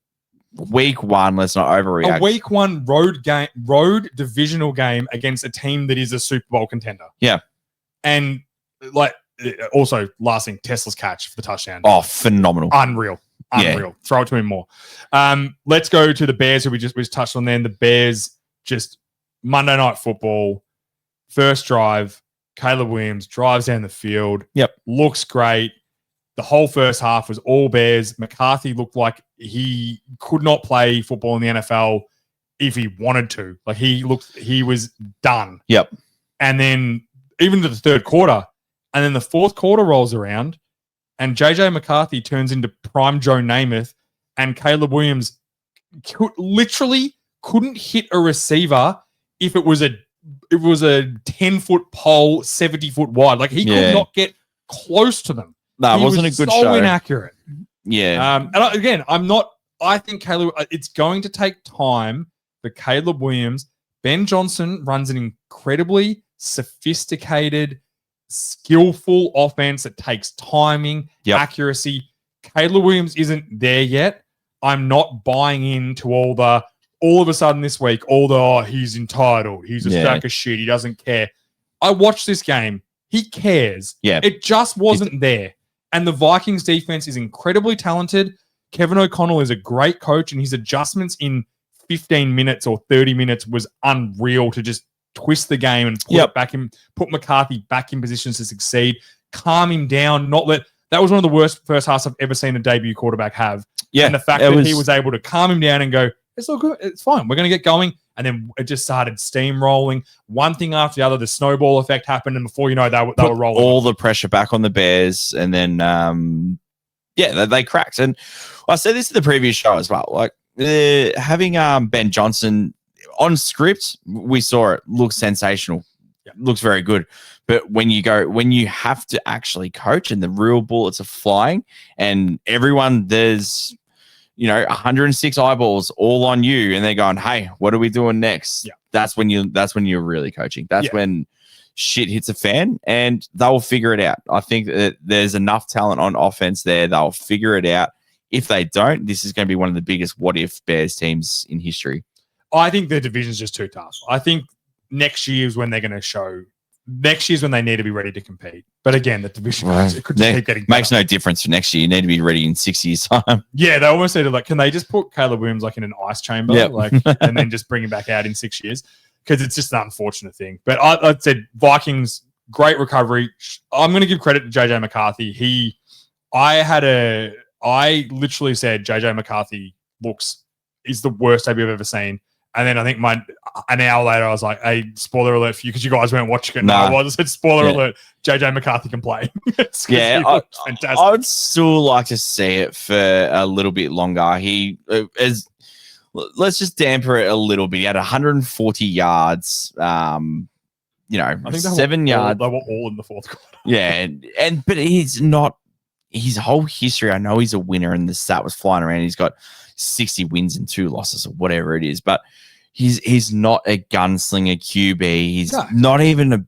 week one. Let's not overreact. A week one road divisional game against a team that is a Super Bowl contender. Yeah, and like also last thing, Tesla's catch for the touchdown. Oh, phenomenal! Unreal. Yeah. Throw it to him more. Let's go to the Bears, who we just touched on. Then the Bears just Monday Night Football. First drive, Caleb Williams drives down the field. Yep. Looks great. The whole first half was all Bears. McCarthy looked like he could not play football in the NFL if he wanted to. Like he was done. Yep. And then even to the third quarter, and then the fourth quarter rolls around, and JJ McCarthy turns into prime Joe Namath, and Caleb Williams literally couldn't hit a receiver if it was a 10-foot pole, 70-foot wide. Like he could not get close to them. No, it wasn't a good show. Inaccurate. Yeah. I think Caleb. It's going to take time for Caleb Williams. Ben Johnson runs an incredibly sophisticated, skillful offense that takes timing, accuracy. Caleb Williams isn't there yet. I'm not buying into all of a sudden this week, he's entitled. He's a stack of shit. He doesn't care. I watched this game. He cares. Yeah. It just wasn't there. And the Vikings defense is incredibly talented. Kevin O'Connell is a great coach, and his adjustments in 15 minutes or 30 minutes was unreal to just twist the game and put McCarthy back in positions to succeed, calm him down, that was one of the worst first halves I've ever seen a debut quarterback have. Yeah. And the fact that he was able to calm him down and go, it's all good. It's fine. We're going to get going. And then it just started steamrolling. One thing after the other, the snowball effect happened. And before you know, they were rolling. All the pressure back on the Bears. And then, they cracked. And I said this in the previous show as well. Like having Ben Johnson on script, we saw it. Looks sensational. Yeah. Looks very good. But when you have to actually coach and the real bullets are flying and there's 106 eyeballs all on you, and they're going, "Hey, what are we doing next?" Yeah. That's when you're really coaching. That's when shit hits a fan, and they'll figure it out. I think that there's enough talent on offense there; they'll figure it out. If they don't, this is going to be one of the biggest what if Bears teams in history. I think the division's just too tough. I think next year is when they're going to show next year's when they need to be ready to compete. But again, the division it could just keep getting makes better. no difference for next year. You need to be ready in 6 years' time. Yeah, they almost said like, can they just put Caleb Williams like in an ice chamber, Yep. like, and then just bring him back out in 6 years? Because it's just an unfortunate thing. But I said Vikings, great recovery. I'm going to give credit to JJ McCarthy. I literally said JJ McCarthy is the worst debut I've ever seen. And then I think an hour later, I was like, hey, spoiler alert for you because you guys weren't watching it. No, I was. I said, spoiler alert, JJ McCarthy can play. Fantastic. I would still like to see it for a little bit longer. He is. Let's just damper it a little bit. He had 140 yards. I think 7 yards. They were all in the fourth quarter. Yeah, but he's not. His whole history, I know he's a winner, and the stat was flying around. He's got 60 wins and 2 losses, or whatever it is. But he's not a gunslinger QB. He's not even a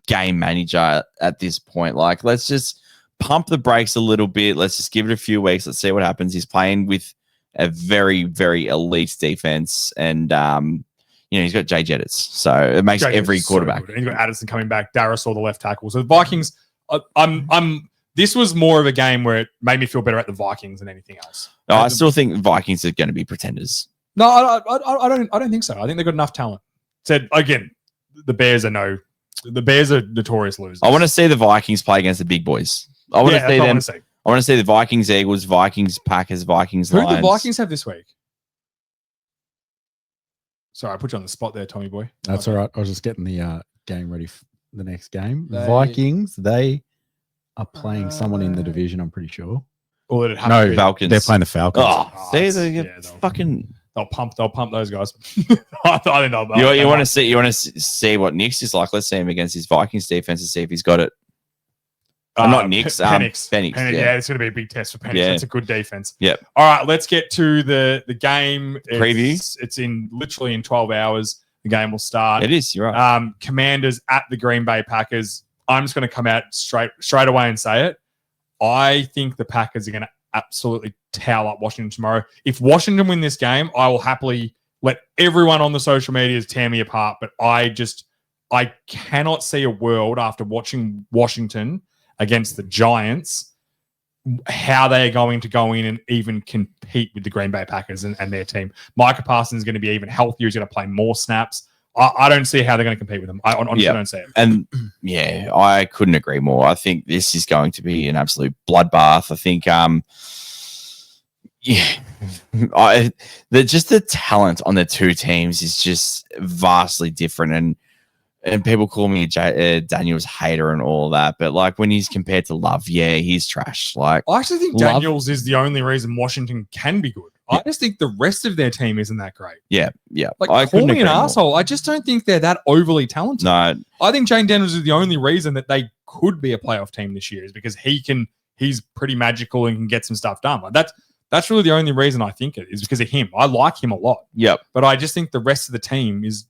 game manager at this point. Like, let's just pump the brakes a little bit. Let's just give it a few weeks. Let's see what happens. He's playing with a very, very elite defense, and he's got Jay Jettis, so it makes every quarterback. So and he's got Addison coming back. Darius or the left tackle. So the Vikings, this was more of a game where it made me feel better at the Vikings than anything else. No, I still think Vikings are going to be pretenders. No, I don't think so. I think they've got enough talent. Said again, the Bears are notorious losers. I want to see the Vikings play against the big boys. I want to see them. I want to see the Vikings, Eagles, Vikings, Packers, Vikings, Lions. Who do the Vikings have this week? Sorry, I put you on the spot there, Tommy boy. That's all right. I was just getting the game ready for the next game. Vikings, they are playing someone in the division, I'm pretty sure. Or no, Falcons. They're playing the Falcons. They'll pump those guys. I think they'll. You want to see what Nick's is like. Let's see him against his Vikings defense and see if he's got it. Not Nick's. Penix. Yeah, it's going to be a big test for Penix. Yeah. That's a good defense. Yep. All right, let's get to the game preview. It's in literally in 12 hours. The game will start. It is. You're right. Commanders at the Green Bay Packers. I'm just going to come out straight away and say it. I think the Packers are going to absolutely towel up Washington tomorrow. If Washington win this game, I will happily let everyone on the social medias tear me apart. But I cannot see a world after watching Washington against the Giants, how they are going to go in and even compete with the Green Bay Packers and their team. Micah Parsons is going to be even healthier. He's going to play more snaps. I don't see how they're going to compete with them. I honestly don't see it. And yeah, I couldn't agree more. I think this is going to be an absolute bloodbath. I think, just the talent on the two teams is just vastly different. And people call me a Daniels hater and all that, but like when he's compared to Love, he's trash. Like I actually think Daniels is the only reason Washington can be good. I just think the rest of their team isn't that great. Yeah. Like, call me an asshole. I just don't think they're that overly talented. No. I think Jane Daniels is the only reason that they could be a playoff team this year is because he's pretty magical and can get some stuff done. Like that's really the only reason I think it is because of him. I like him a lot. Yep. But I just think the rest of the team is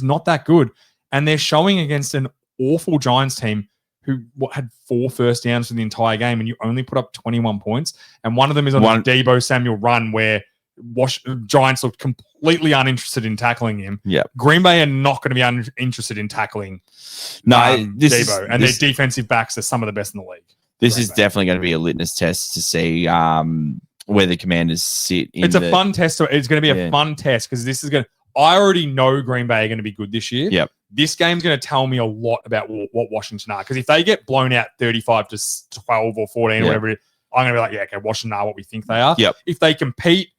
not that good. And they're showing against an awful Giants team who had 4 first downs for the entire game, and you only put up 21 points. And one of them is on the Deebo Samuel run where Giants looked completely uninterested in tackling him. Yeah, Green Bay are not going to be uninterested in tackling Deebo. And their defensive backs are some of the best in the league. This is definitely going to be a litmus test to see where the Commanders sit. It's a fun test. It's going to be a fun test because this is going to – I already know Green Bay are going to be good this year. Yep. This game's going to tell me a lot about what Washington are. Because if they get blown out 35-12 or 14 or whatever, I'm going to be like, yeah, okay, Washington are what we think they are. Yep. If they compete,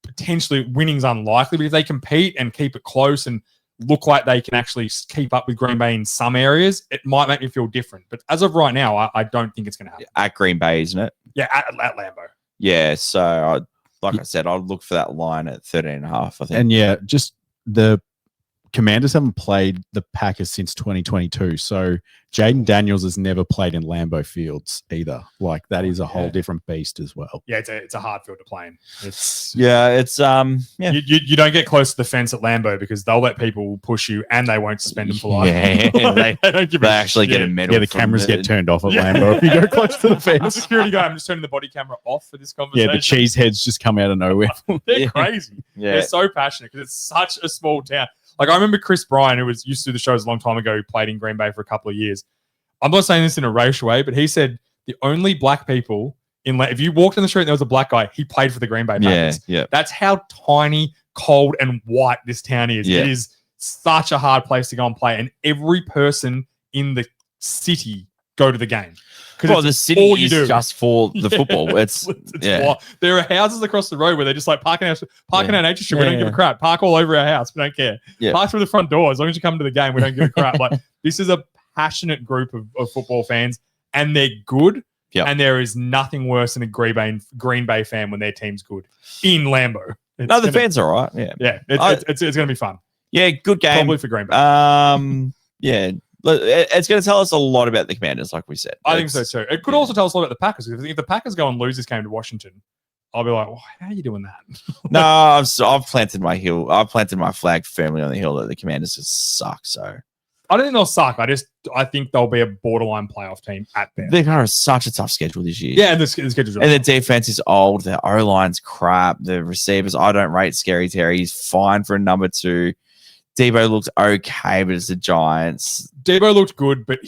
potentially winning's unlikely. But if they compete and keep it close and look like they can actually keep up with Green Bay in some areas, it might make me feel different. But as of right now, I don't think it's going to happen. At Green Bay, isn't it? Yeah, at Lambeau. Yeah, so like I said, I'd look for that line at 13.5, I think. And yeah, just the Commanders haven't played the Packers since 2022. So Jaden Daniels has never played in Lambeau Fields either. Like that is a whole different beast as well. Yeah, it's a hard field to play in. You don't get close to the fence at Lambeau because they'll let people push you and they won't suspend them for life. Yeah, they actually get a medal. Yeah, the cameras get turned off at Lambeau if you go close to the fence. Security guy, I'm just turning the body camera off for this conversation. Yeah, the cheese heads just come out of nowhere. They're crazy. Yeah. They're so passionate because it's such a small town. Like I remember Chris Bryan, who was used to do the shows a long time ago, who played in Green Bay for a couple of years. I'm not saying this in a racial way, but he said the only black people if you walked in the street and there was a black guy, he played for the Green Bay Packers. Yeah. That's how tiny, cold, and white this town is. Yeah. It is such a hard place to go and play, and every person in the city go to the game. Well, the city all you is do. just for the football. It's yeah. wild. There are houses across the road where they're just like parking our nature strip. We don't give a crap. Park all over our house. We don't care. Yeah. Park through the front door. As long as you come to the game, we don't give a crap. Like this is a passionate group of football fans, and they're good. Yep. And there is nothing worse than a Green Bay fan when their team's good in Lambeau. The fans are all right. Yeah. Yeah. It's going to be fun. Yeah, good game. Probably for Green Bay. Yeah. It's going to tell us a lot about the Commanders, like we said. I think so too. It could also tell us a lot about the Packers. If the Packers go and lose this game to Washington, I'll be like, how are you doing that? No, I've planted my hill. I've planted my flag firmly on the hill that the Commanders just suck. So I don't think they'll suck. I think they'll be a borderline playoff team at best. They've got such a tough schedule this year. Yeah, and the schedule's and the defense is old. The O-line's crap. The receivers, I don't rate Scary Terry. He's fine for a number 2. Debo looked okay, but it's the Giants. Debo looked good, but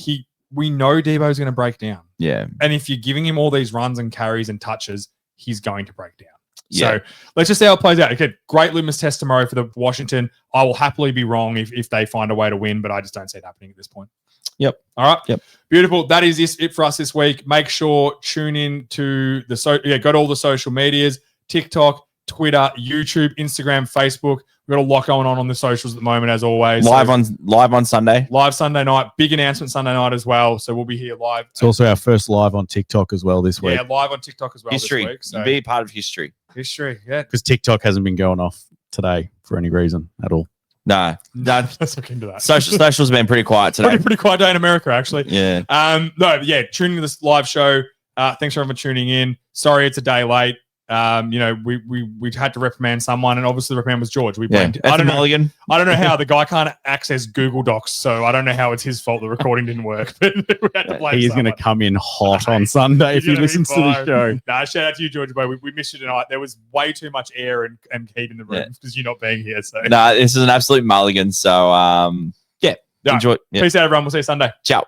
we know Debo's going to break down. Yeah. And if you're giving him all these runs and carries and touches, he's going to break down. Yeah. So let's just see how it plays out. Okay, great litmus test tomorrow for the Washington. I will happily be wrong if they find a way to win, but I just don't see it happening at this point. Yep. All right. Yep. Beautiful. That is it for us this week. Make sure tune in to go to all the social medias, TikTok, Twitter, YouTube, Instagram, Facebook. We've got a lot going on the socials at the moment, as always. Live on Sunday. Live Sunday night. Big announcement Sunday night as well. So we'll be here live. It's also our first live on TikTok as well this week. Yeah, live on TikTok as well History. this week. So. Be part of history. History, yeah. Because TikTok hasn't been going off today for any reason at all. No. Let's look into that. Socials have been pretty quiet today. Pretty quiet day in America, actually. Yeah. Tuning to this live show. Thanks everyone for tuning in. Sorry it's a day late. We had to reprimand someone, and obviously the reprimand was George. We blamed. I don't know how the guy can't access Google Docs, so I don't know how it's his fault the recording didn't work. But we had to blame. He's going to come in hot on Sunday if he listens to the show. Shout out to you, George. We missed you tonight. There was way too much air and heat in the room because you're not being here. So this is an absolute mulligan. So enjoy. Peace out, everyone. We'll see you Sunday. Ciao.